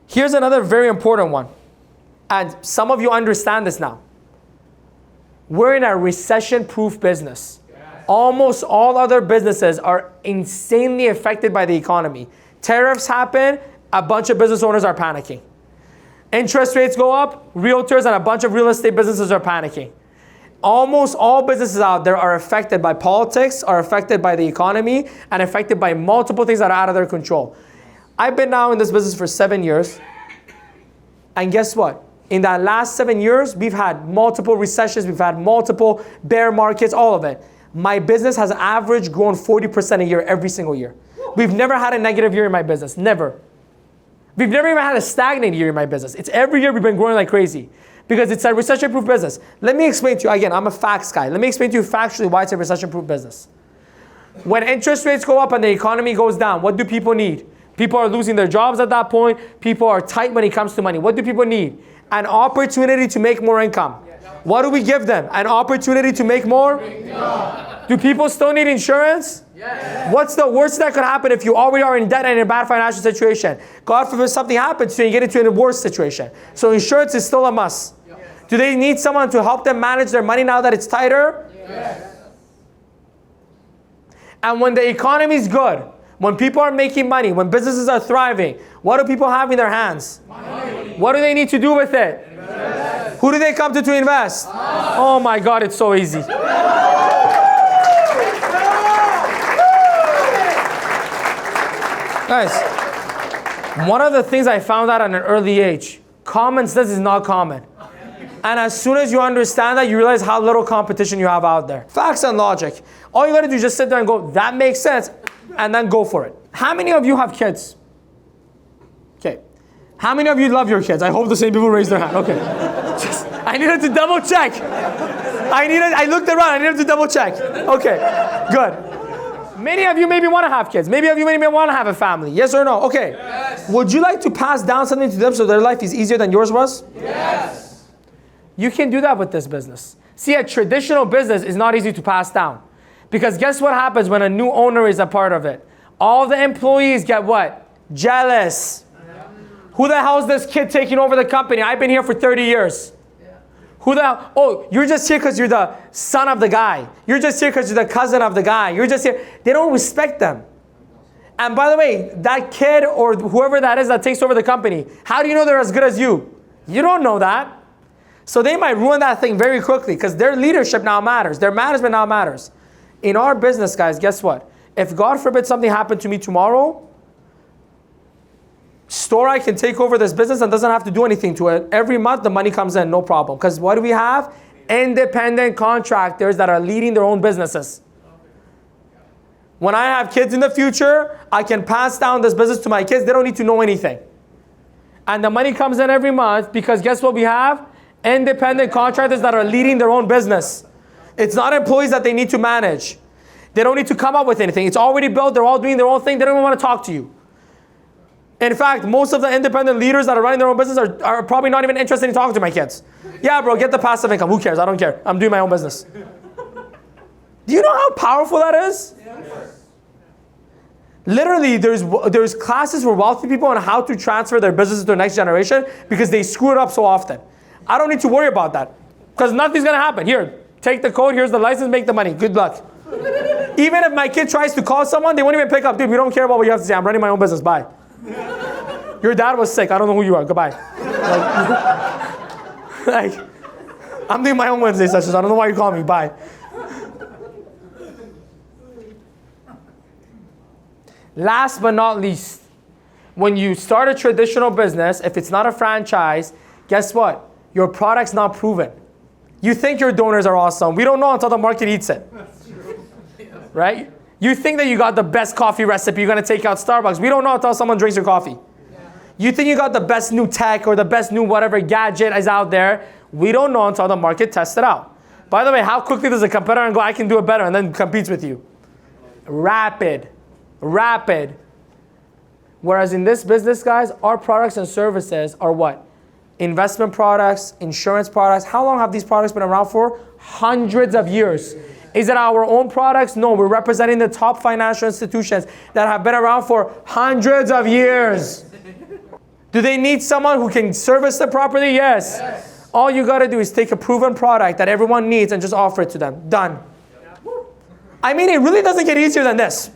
Here's another very important one. And some of you understand this now. We're in a recession-proof business. Almost all other businesses are insanely affected by the economy. Tariffs happen, a bunch of business owners are panicking. Interest rates go up, realtors and a bunch of real estate businesses are panicking. Almost all businesses out there are affected by politics, are affected by the economy, and affected by multiple things that are out of their control. I've been now in this business for 7 years. And guess what? In that last 7 years, we've had multiple recessions, we've had multiple bear markets, all of it. My business has averaged grown 40% a year every single year. We've never had a negative year in my business, never. We've never even had a stagnant year in my business. It's every year we've been growing like crazy because it's a recession-proof business. Let me explain to you, again, I'm a facts guy. Let me explain to you factually why it's a recession-proof business. When interest rates go up and the economy goes down, what do people need? People are losing their jobs at that point. People are tight when it comes to money. What do people need? An opportunity to make more income. What do we give them? An opportunity to make more? Do people still need insurance? Yes. What's the worst that could happen if you already are in debt and in a bad financial situation? God forbid something happens to you and you get into a worse situation. So insurance is still a must. Yes. Do they need someone to help them manage their money now that it's tighter? Yes. And when the economy is good, when people are making money, when businesses are thriving, what do people have in their hands? Money. What do they need to do with it? Invest. Who do they come to invest? Oh my God, it's so easy. Guys, one of the things I found out at an early age, common sense is not common. And as soon as you understand that, you realize how little competition you have out there. Facts and logic. All you gotta do is just sit there and go, that makes sense, and then go for it. How many of you have kids? Okay. How many of you love your kids? I hope the same people raise their hand. Okay. I needed to double check. I looked around, I needed to double check. Okay, good. Many of you maybe want to have kids. Maybe of you maybe want to have a family. Yes or no? Okay. Yes. Would you like to pass down something to them so their life is easier than yours was? Yes. You can do that with this business. See, a traditional business is not easy to pass down. Because guess what happens when a new owner is a part of it? All the employees get what? Jealous. Yeah. Who the hell is this kid taking over the company? I've been here for 30 years. Who the hell? Oh, you're just here because you're the son of the guy. You're just here because you're the cousin of the guy. You're just here. They don't respect them. And by the way, that kid or whoever that is that takes over the company, how do you know they're as good as you? You don't know that. So they might ruin that thing very quickly because their leadership now matters. Their management now matters. In our business, guys, guess what? If God forbid something happened to me tomorrow, Stora can take over this business and doesn't have to do anything to it. Every month the money comes in, no problem. Because what do we have? Independent contractors that are leading their own businesses. When I have kids in the future, I can pass down this business to my kids. They don't need to know anything. And the money comes in every month because guess what we have? Independent contractors that are leading their own business. It's not employees that they need to manage. They don't need to come up with anything. It's already built. They're all doing their own thing. They don't even want to talk to you. In fact, most of the independent leaders that are running their own business are probably not even interested in talking to my kids. Yeah, bro, get the passive income. Who cares? I don't care. I'm doing my own business. Do you know how powerful that is? Yes. Literally, there's classes for wealthy people on how to transfer their business to the next generation because they screw it up so often. I don't need to worry about that because nothing's going to happen. Here, take the code. Here's the license. Make the money. Good luck. Even if my kid tries to call someone, they won't even pick up. Dude, we don't care about what you have to say. I'm running my own business. Bye. Your dad was sick. I don't know who you are. Goodbye. Like, I'm doing my own Wednesday sessions. I don't know why you call me. Bye. Last but not least, when you start a traditional business, if it's not a franchise, guess what? Your product's not proven. You think your donors are awesome. We don't know until the market eats it. Right? You think that you got the best coffee recipe, you're going to take out Starbucks. We don't know until someone drinks your coffee. Yeah. You think you got the best new tech or the best new whatever gadget is out there. We don't know until the market tests it out. By the way, how quickly does a competitor go, I can do it better, and then competes with you? Rapid. Whereas in this business, guys, our products and services are what? Investment products, insurance products. How long have these products been around for? Hundreds of years. Is it our own products? No, we're representing the top financial institutions that have been around for hundreds of years. Do they need someone who can service them properly? Yes. All you got to do is take a proven product that everyone needs and just offer it to them. Done. I mean, it really doesn't get easier than this.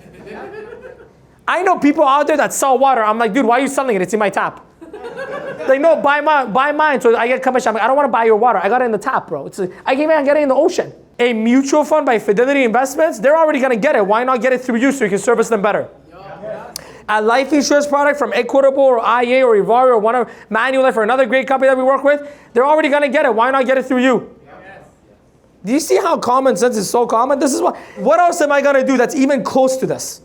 I know people out there that sell water. I'm like, dude, why are you selling it? It's in my tap. Like, no, buy mine so I get commission. I'm like, I don't want to buy your water. I got it in the tap, bro. I can't even get it in the ocean. A mutual fund by Fidelity Investments, they're already going to get it. Why not get it through you so you can service them better? A life insurance product from Equitable or IA or Ivari or one of Manulife or another great company that we work with, they're already going to get it. Why not get it through you? Do you see how common sense is so common? This is what else am I going to do that's even close to this?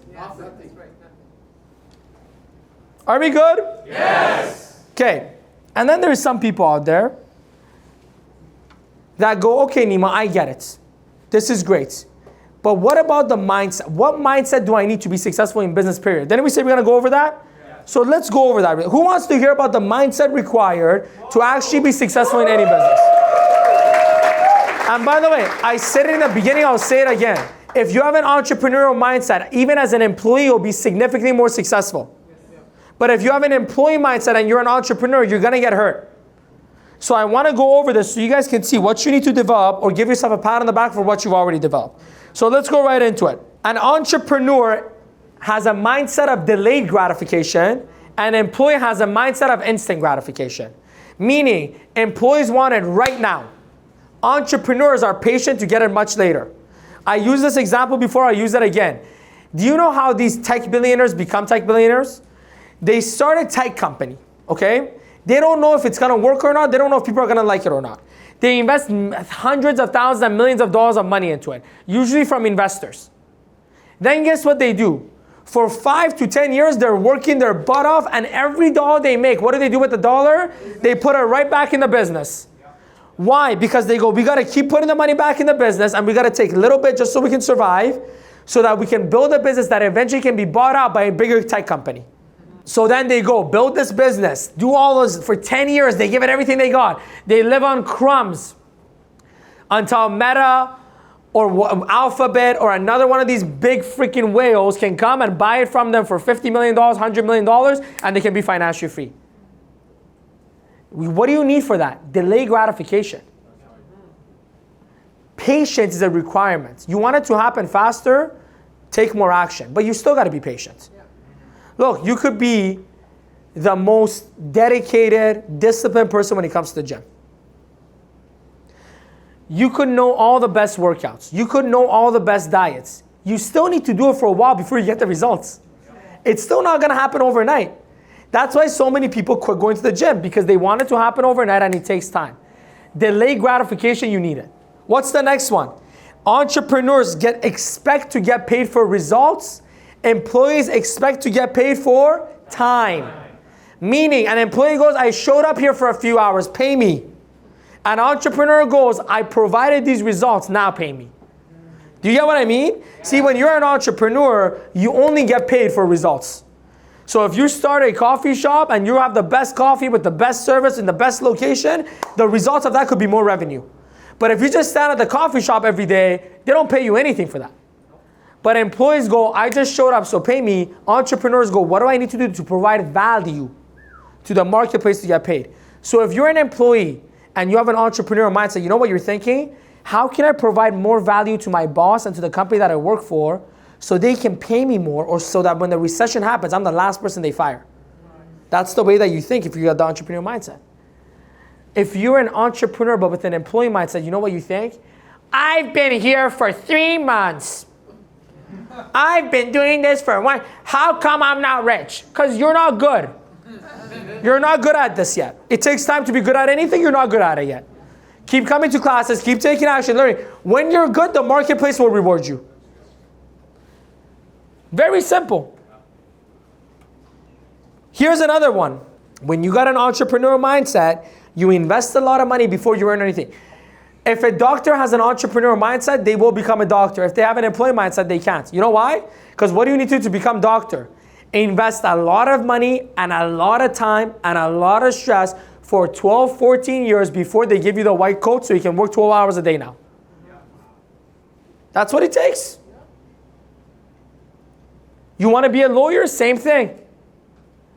Are we good? Yes. Okay. And then there's some people out there that go, okay, Nima, I get it. This is great. But what about the mindset? What mindset do I need to be successful in business, period? Then we say we're going to go over that? Yeah. So let's go over that. Who wants to hear about the mindset required to actually be successful in any business? And by the way, I said it in the beginning, I'll say it again. If you have an entrepreneurial mindset, even as an employee, you'll be significantly more successful. But if you have an employee mindset and you're an entrepreneur, you're going to get hurt. So I want to go over this so you guys can see what you need to develop or give yourself a pat on the back for what you've already developed. So let's go right into it. An entrepreneur has a mindset of delayed gratification. An employee has a mindset of instant gratification. Meaning, employees want it right now. Entrepreneurs are patient to get it much later. I used this example before, I use it again. Do you know how these tech billionaires become tech billionaires? They start a tech company, okay? They don't know if it's gonna work or not. They don't know if people are gonna like it or not. They invest hundreds of thousands and millions of dollars of money into it, usually from investors. Then guess what they do? For 5 to 10 years, they're working their butt off, and every dollar they make, what do they do with the dollar? They put it right back in the business. Why? Because they go, we gotta keep putting the money back in the business, and we gotta take a little bit just so we can survive, so that we can build a business that eventually can be bought out by a bigger tech company. So then they go, build this business, do all those for 10 years, they give it everything they got. They live on crumbs until Meta or Alphabet or another one of these big freaking whales can come and buy it from them for $50 million, $100 million, and they can be financially free. What do you need for that? Delay gratification. Patience is a requirement. You want it to happen faster, take more action, but you still got to be patient. Look, you could be the most dedicated, disciplined person when it comes to the gym. You could know all the best workouts. You could know all the best diets. You still need to do it for a while before you get the results. It's still not going to happen overnight. That's why so many people quit going to the gym, because they want it to happen overnight and it takes time. Delay gratification, you need it. What's the next one? Entrepreneurs expect to get paid for results. Employees expect to get paid for time. Meaning, an employee goes, I showed up here for a few hours, pay me. An entrepreneur goes, I provided these results, now pay me. Do you get what I mean? Yeah. See, when you're an entrepreneur, you only get paid for results. So if you start a coffee shop and you have the best coffee with the best service in the best location, the results of that could be more revenue. But if you just stand at the coffee shop every day, they don't pay you anything for that. But employees go, I just showed up, so pay me. Entrepreneurs go, what do I need to do to provide value to the marketplace to get paid? So if you're an employee and you have an entrepreneurial mindset, you know what you're thinking? How can I provide more value to my boss and to the company that I work for so they can pay me more, or so that when the recession happens, I'm the last person they fire? That's the way that you think if you have the entrepreneurial mindset. If you're an entrepreneur but with an employee mindset, you know what you think? I've been here for 3 months. I've been doing this for 1. How come I'm not rich? Because you're not good. You're not good at this yet. It takes time to be good at anything. You're not good at it yet. Keep coming to classes. Keep taking action, learning. When you're good, the marketplace will reward you. Very simple. Here's another one. When you got an entrepreneurial mindset, you invest a lot of money before you earn anything. If a doctor has an entrepreneurial mindset, they will become a doctor. If they have an employee mindset, they can't. You know why? Because what do you need to do to become doctor? Invest a lot of money and a lot of time and a lot of stress for 12, 14 years before they give you the white coat so you can work 12 hours a day now. That's what it takes. You want to be a lawyer? Same thing.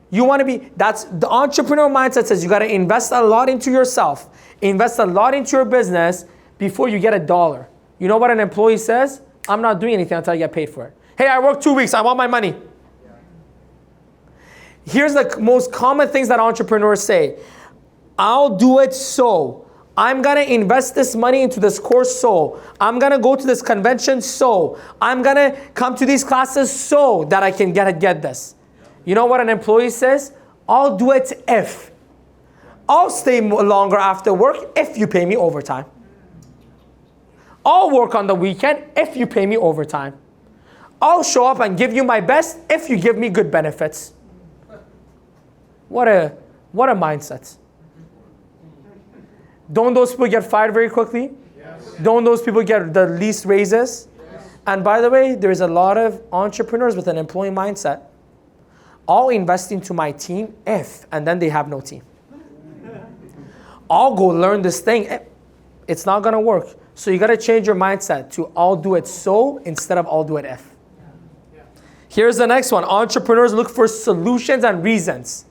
You want to be, that's the entrepreneurial mindset says you got to invest a lot into yourself. Invest a lot into your business before you get a dollar. You know what an employee says? I'm not doing anything until I get paid for it. Hey, I worked 2 weeks. I want my money. Here's the most common things that entrepreneurs say. I'll do it so. I'm gonna invest this money into this course so. I'm gonna go to this convention so. I'm gonna come to these classes so that I can get this. You know what an employee says? I'll do it if. I'll stay longer after work if you pay me overtime. I'll work on the weekend if you pay me overtime. I'll show up and give you my best if you give me good benefits. What a mindset. Don't those people get fired very quickly? Yes. Don't those people get the least raises? Yes. And by the way, there's a lot of entrepreneurs with an employee mindset. I'll invest into my team if, and then they have no team. I'll go learn this thing. It's not gonna work. So you gotta change your mindset to I'll do it so instead of I'll do it if. Here's the next one. Entrepreneurs look for solutions and reasons.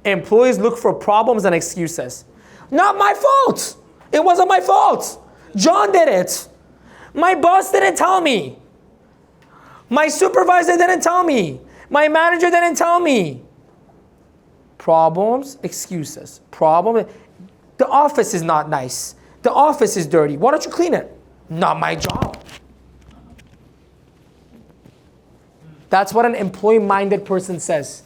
Employees look for problems and excuses. Not my fault. It wasn't my fault. John did it. My boss didn't tell me. My supervisor didn't tell me. My manager didn't tell me. Problems, excuses. Problem. The office is not nice. The office is dirty. Why don't you clean it? Not my job. That's what an employee-minded person says.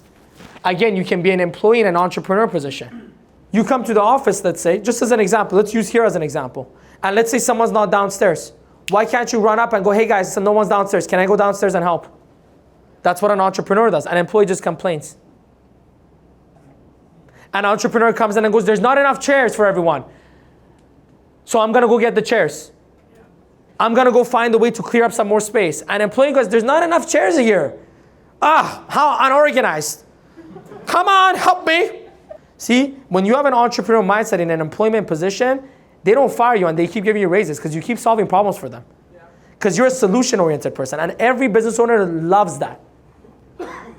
Again, you can be an employee in an entrepreneur position. You come to the office, let's say, just as an example. Let's use here as an example. And let's say someone's not downstairs. Why can't you run up and go, hey guys, so no one's downstairs. Can I go downstairs and help? That's what an entrepreneur does. An employee just complains. An entrepreneur comes in and goes, there's not enough chairs for everyone. So I'm going to go get the chairs. I'm going to go find a way to clear up some more space. An employee goes, there's not enough chairs here. How unorganized. Come on, help me. See, when you have an entrepreneur mindset in an employment position, they don't fire you and they keep giving you raises because you keep solving problems for them. Because you're a solution-oriented person and every business owner loves that.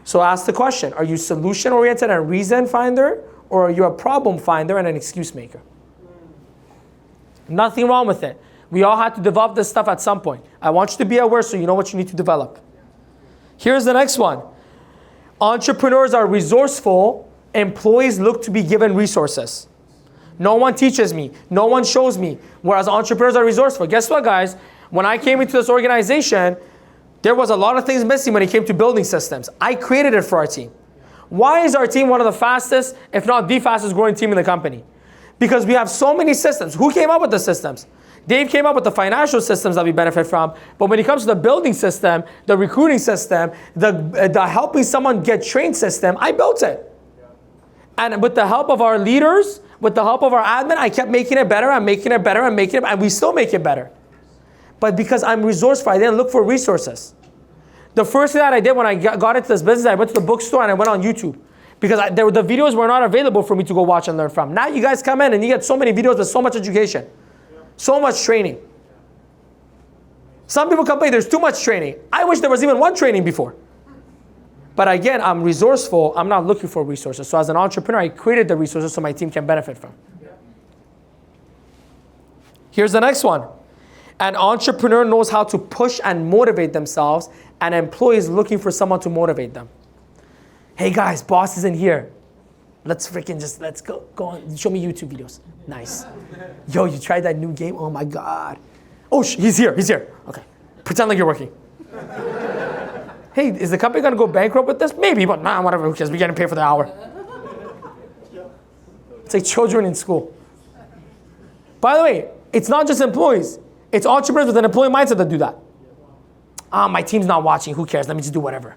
So ask the question, are you solution-oriented and reason finder, or are you a problem finder and an excuse maker? Nothing wrong with it. We all have to develop this stuff at some point. I want you to be aware so you know what you need to develop. Here's the next one. Entrepreneurs are resourceful. Employees look to be given resources. No one teaches me. No one shows me. Whereas entrepreneurs are resourceful. Guess what, guys? When I came into this organization, there was a lot of things missing when it came to building systems. I created it for our team. Why is our team one of the fastest, if not the fastest growing team in the company? Because we have so many systems. Who came up with the systems? Dave came up with the financial systems that we benefit from. But when it comes to the building system, the recruiting system, the helping someone get trained system, I built it. And with the help of our leaders, with the help of our admin, I kept making it better and making it better and making it, and we still make it better. But because I'm resourceful, I didn't look for resources. The first thing that I did when I got into this business, I went to the bookstore and I went on YouTube. Because the videos were not available for me to go watch and learn from. Now you guys come in and you get so many videos with so much education. So much training. Some people complain there's too much training. I wish there was even one training before. But again, I'm resourceful. I'm not looking for resources. So as an entrepreneur, I created the resources so my team can benefit from. Here's the next one. An entrepreneur knows how to push and motivate themselves. An employee is looking for someone to motivate them. Hey guys, boss isn't here. Let's go on, show me YouTube videos. Nice. Yo, you tried that new game? Oh my God. Oh, he's here. Okay, pretend like you're working. Hey, is the company gonna go bankrupt with this? Maybe, but nah, whatever, who cares? We're getting paid for the hour. It's like children in school. By the way, it's not just employees. It's entrepreneurs with an employee mindset that do that. My team's not watching, who cares? Let me just do whatever.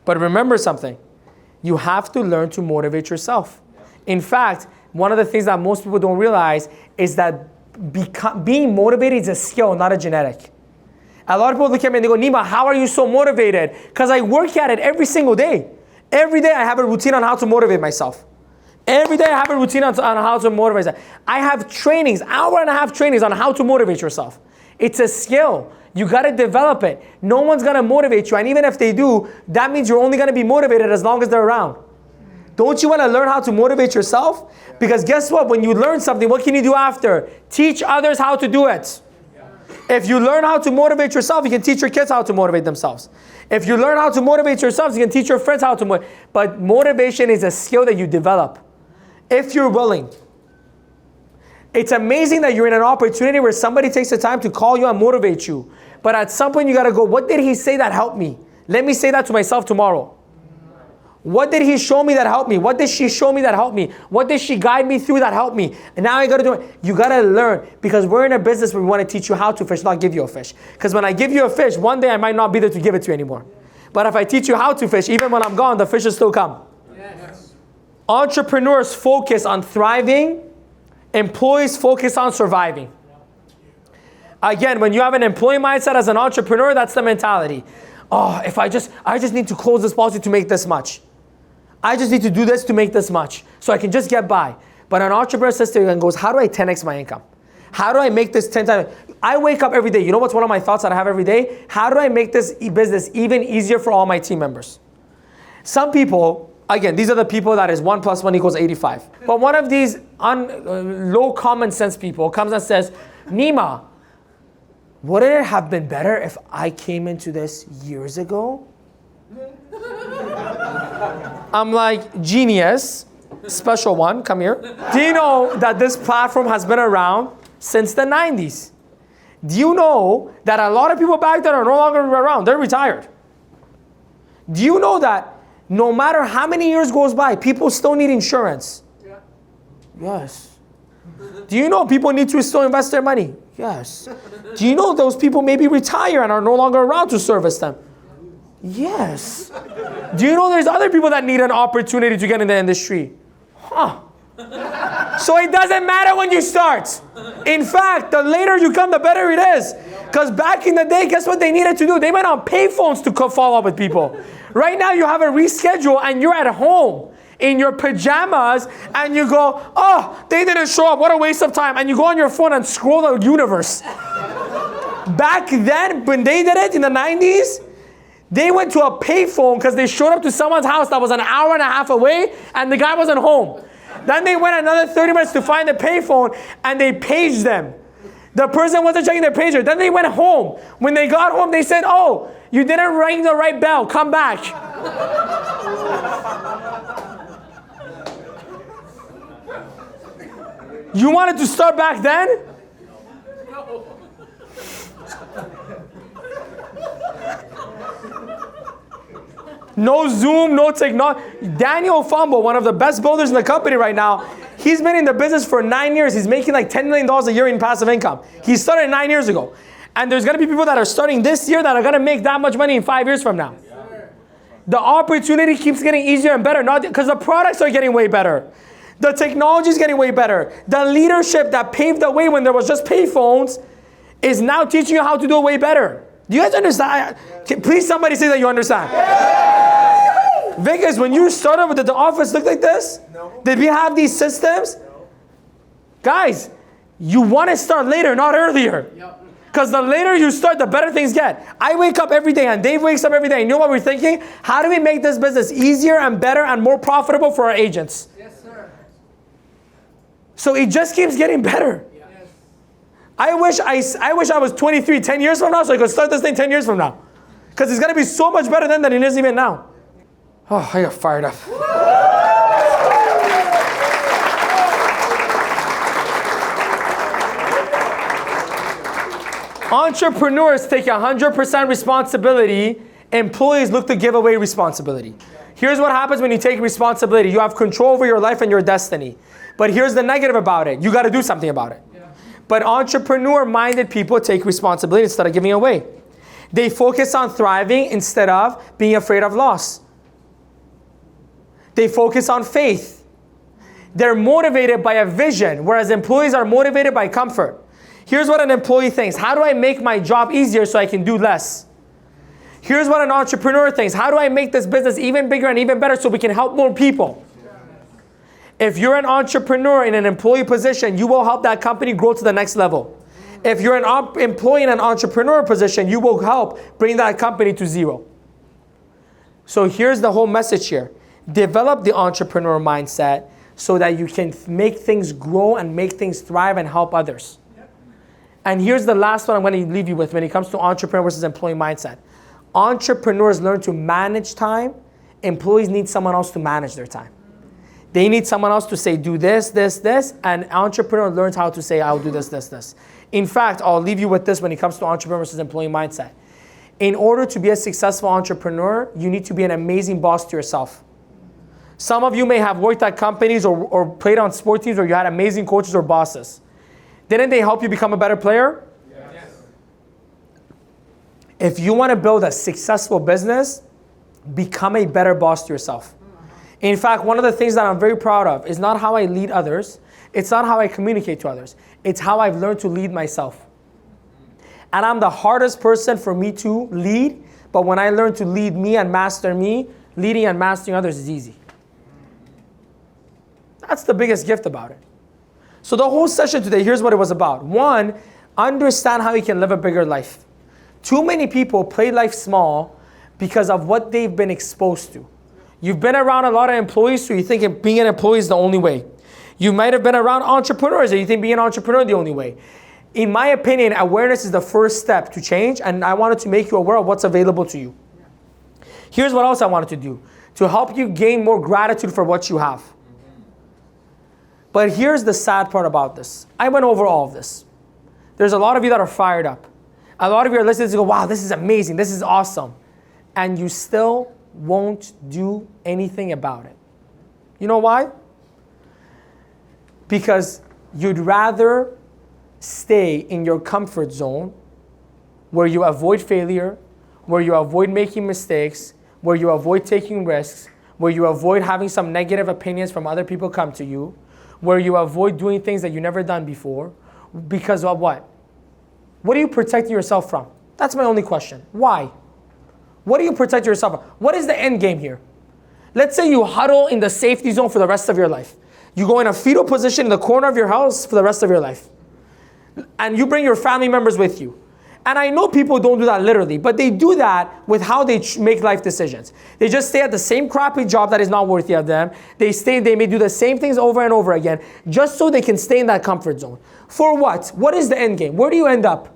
But remember something. You have to learn to motivate yourself. In fact, one of the things that most people don't realize is that being motivated is a skill, not a genetic. A lot of people look at me and they go, Nima, how are you so motivated? Because I work at it every single day. Every day I have a routine on how to motivate myself. Every day I have a routine on how to motivate myself. I have trainings, hour-and-a-half trainings on how to motivate yourself. It's a skill. You got to develop it. No one's going to motivate you. And even if they do, that means you're only going to be motivated as long as they're around. Don't you want to learn how to motivate yourself? Because guess what? When you learn something, what can you do after? Teach others how to do it. If you learn how to motivate yourself, you can teach your kids how to motivate themselves. If you learn how to motivate yourselves, you can teach your friends how to motivate. But motivation is a skill that you develop if you're willing. It's amazing that you're in an opportunity where somebody takes the time to call you and motivate you. But at some point you gotta go, what did he say that helped me? Let me say that to myself tomorrow. What did he show me that helped me? What did she show me that helped me? What did she guide me through that helped me? And now I gotta do it. You gotta learn, because we're in a business where we wanna teach you how to fish, not give you a fish. Because when I give you a fish, one day I might not be there to give it to you anymore. But if I teach you how to fish, even when I'm gone, the fishes still come. Yes. Entrepreneurs focus on thriving. Employees focus on surviving. Again, when you have an employee mindset as an entrepreneur, that's the mentality. Oh, if I just need to close this policy to make this much. I just need to do this to make this much, so I can just get by. But an entrepreneur sits there and goes, how do I 10x my income? How do I make this 10 times? I wake up every day. You know what's one of my thoughts that I have every day? How do I make this business even easier for all my team members? Some people, again, these are the people that is 1 + 1 = 85. But one of these low common sense people comes and says, Nima, wouldn't it have been better if I came into this years ago? I'm like, genius, special one, come here. Do you know that this platform has been around since the 90s? Do you know that a lot of people back then are no longer around? They're retired. Do you know that no matter how many years goes by, people still need insurance? Yeah. Yes. Do you know people need to still invest their money? Yes. Do you know those people maybe retire and are no longer around to service them? Yes. Do you know there's other people that need an opportunity to get in the industry? Huh. So it doesn't matter when you start. In fact, the later you come, the better it is. Because back in the day, guess what they needed to do? They went on payphones to follow up with people. Right now you have a reschedule and you're at home in your pajamas and you go, oh, they didn't show up. What a waste of time. And you go on your phone and scroll the universe. Back then, when they did it in the 90s, they went to a payphone because they showed up to someone's house that was an hour and a half away and the guy wasn't home. Then they went another 30 minutes to find the payphone and they paged them. The person wasn't checking their pager. Then they went home. When they got home, they said, oh, you didn't ring the right bell. Come back. You wanted to start back then? No Zoom, no technology. Daniel Fumble, one of the best builders in the company right now, he's been in the business for 9 years. He's making like $10 million a year in passive income. He started 9 years ago. And there's going to be people that are starting this year that are going to make that much money in 5 years from now. The opportunity keeps getting easier and better, not because the products are getting way better. The technology is getting way better. The leadership that paved the way when there was just payphones is now teaching you how to do it way better. Do you guys understand? Please somebody say that you understand. Vegas, when you started, did the office look like this? No. Did we have these systems? No. Guys, you want to start later, not earlier. Because the later you start, the better things get. I wake up every day and Dave wakes up every day. And you know what we're thinking? How do we make this business easier and better and more profitable for our agents? Yes, sir. So it just keeps getting better. Yes. I wish I was 23 10 years from now so I could start this thing 10 years from now. Because it's going to be so much better then than it is even now. Oh, I got fired up. Entrepreneurs take 100% responsibility. Employees look to give away responsibility. Here's what happens when you take responsibility. You have control over your life and your destiny. But here's the negative about it. You got to do something about it. But entrepreneur-minded people take responsibility instead of giving away. They focus on thriving instead of being afraid of loss. They focus on faith. They're motivated by a vision, whereas employees are motivated by comfort. Here's what an employee thinks. How do I make my job easier so I can do less? Here's what an entrepreneur thinks. How do I make this business even bigger and even better so we can help more people? If you're an entrepreneur in an employee position, you will help that company grow to the next level. If you're an employee in an entrepreneur position, you will help bring that company to zero. So here's the whole message here. Develop the entrepreneur mindset so that you can make things grow and make things thrive and help others. And here's the last one I'm going to leave you with when it comes to entrepreneur versus employee mindset. Entrepreneurs learn to manage time. Employees need someone else to manage their time. They need someone else to say, do this, this, this. And entrepreneur learns how to say, I'll do this, this, this. In fact, I'll leave you with this when it comes to entrepreneur versus employee mindset. In order to be a successful entrepreneur, you need to be an amazing boss to yourself. Some of you may have worked at companies or played on sport teams where you had amazing coaches or bosses. Didn't they help you become a better player? Yes. If you want to build a successful business, become a better boss to yourself. In fact, one of the things that I'm very proud of is not how I lead others. It's not how I communicate to others. It's how I've learned to lead myself. And I'm the hardest person for me to lead, but when I learn to lead me and master me, leading and mastering others is easy. That's the biggest gift about it. So the whole session today, here's what it was about. One, understand how you can live a bigger life. Too many people play life small because of what they've been exposed to. You've been around a lot of employees, so you think being an employee is the only way. You might have been around entrepreneurs, and you think being an entrepreneur is the only way. In my opinion, awareness is the first step to change, and I wanted to make you aware of what's available to you. Here's what else I wanted to do, to help you gain more gratitude for what you have. But here's the sad part about this. I went over all of this. There's a lot of you that are fired up. A lot of you are listening to go, wow, this is amazing, this is awesome. And you still won't do anything about it. You know why? Because you'd rather stay in your comfort zone where you avoid failure, where you avoid making mistakes, where you avoid taking risks, where you avoid having some negative opinions from other people come to you, where you avoid doing things that you've never done before. Because of what? What are you protecting yourself from? That's my only question. Why? What do you protect yourself from? What is the end game here? Let's say you huddle in the safety zone for the rest of your life. You go in a fetal position in the corner of your house for the rest of your life. And you bring your family members with you. And I know people don't do that literally, but they do that with how they make life decisions. They just stay at the same crappy job that is not worthy of them. They may do the same things over and over again, just so they can stay in that comfort zone. For what? What is the end game? Where do you end up?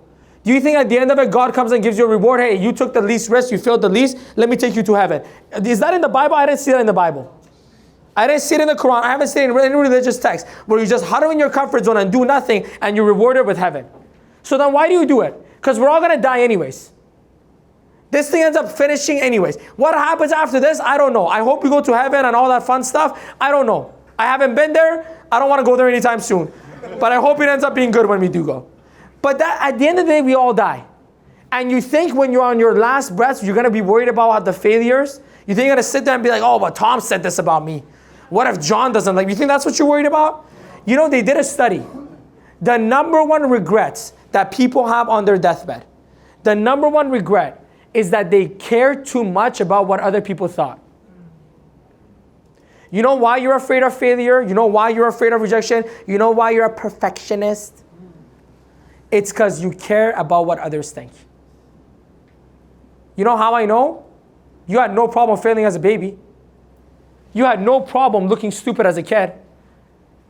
Do you think at the end of it, God comes and gives you a reward? Hey, you took the least risk, you failed the least, let me take you to heaven. Is that in the Bible? I didn't see that in the Bible. I didn't see it in the Quran. I haven't seen it in any religious text where you just huddle in your comfort zone and do nothing and you're rewarded with heaven. So then why do you do it? Because we're all going to die anyways. This thing ends up finishing anyways. What happens after this? I don't know. I hope we go to heaven and all that fun stuff. I don't know. I haven't been there. I don't want to go there anytime soon. But I hope it ends up being good when we do go. But that, at the end of the day, we all die. And you think when you're on your last breath, you're going to be worried about the failures? You think you're going to sit there and be like, oh, but Tom said this about me. What if John doesn't like me? You think that's what you're worried about? You know, they did a study. The number one regrets that people have on their deathbed, the number one regret is that they care too much about what other people thought. You know why you're afraid of failure? You know why you're afraid of rejection? You know why you're a perfectionist? It's because you care about what others think. You know how I know? You had no problem failing as a baby. You had no problem looking stupid as a kid.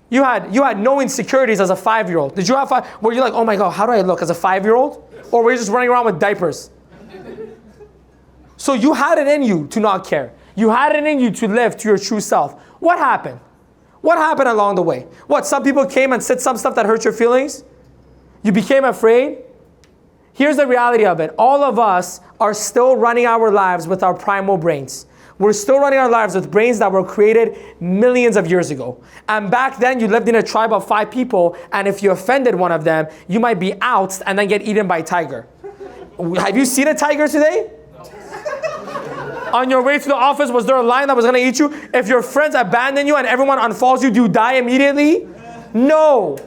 You had no insecurities as a 5-year-old. Did you have were you like, oh my God, how do I look as a 5-year-old? Or were you just running around with diapers? So you had it in you to not care. You had it in you to live to your true self. What happened? What happened along the way? What, some people came and said some stuff that hurt your feelings? You became afraid? Here's the reality of it. All of us are still running our lives with our primal brains. We're still running our lives with brains that were created millions of years ago. And back then, you lived in a tribe of 5 people, and if you offended one of them, you might be out and then get eaten by a tiger. Have you seen a tiger today? On your way to the office, was there a lion that was going to eat you? If your friends abandon you and everyone unfollows you, do you die immediately? No.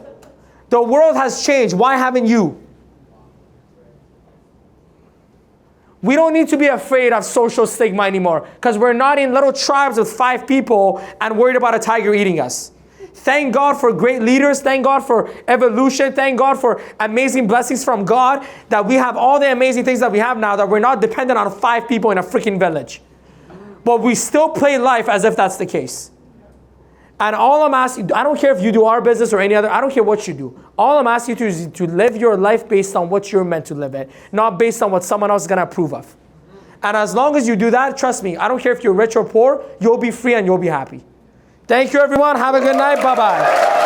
The world has changed. Why haven't you? We don't need to be afraid of social stigma anymore because we're not in little tribes with 5 people and worried about a tiger eating us. Thank God for great leaders. Thank God for evolution. Thank God for amazing blessings from God that we have all the amazing things that we have now, that we're not dependent on 5 people in a freaking village. But we still play life as if that's the case. And all I'm asking, I don't care if you do our business or any other, I don't care what you do. All I'm asking you to is to live your life based on what you're meant to live it, not based on what someone else is gonna approve of. And as long as you do that, trust me, I don't care if you're rich or poor, you'll be free and you'll be happy. Thank you everyone, have a good night, bye-bye.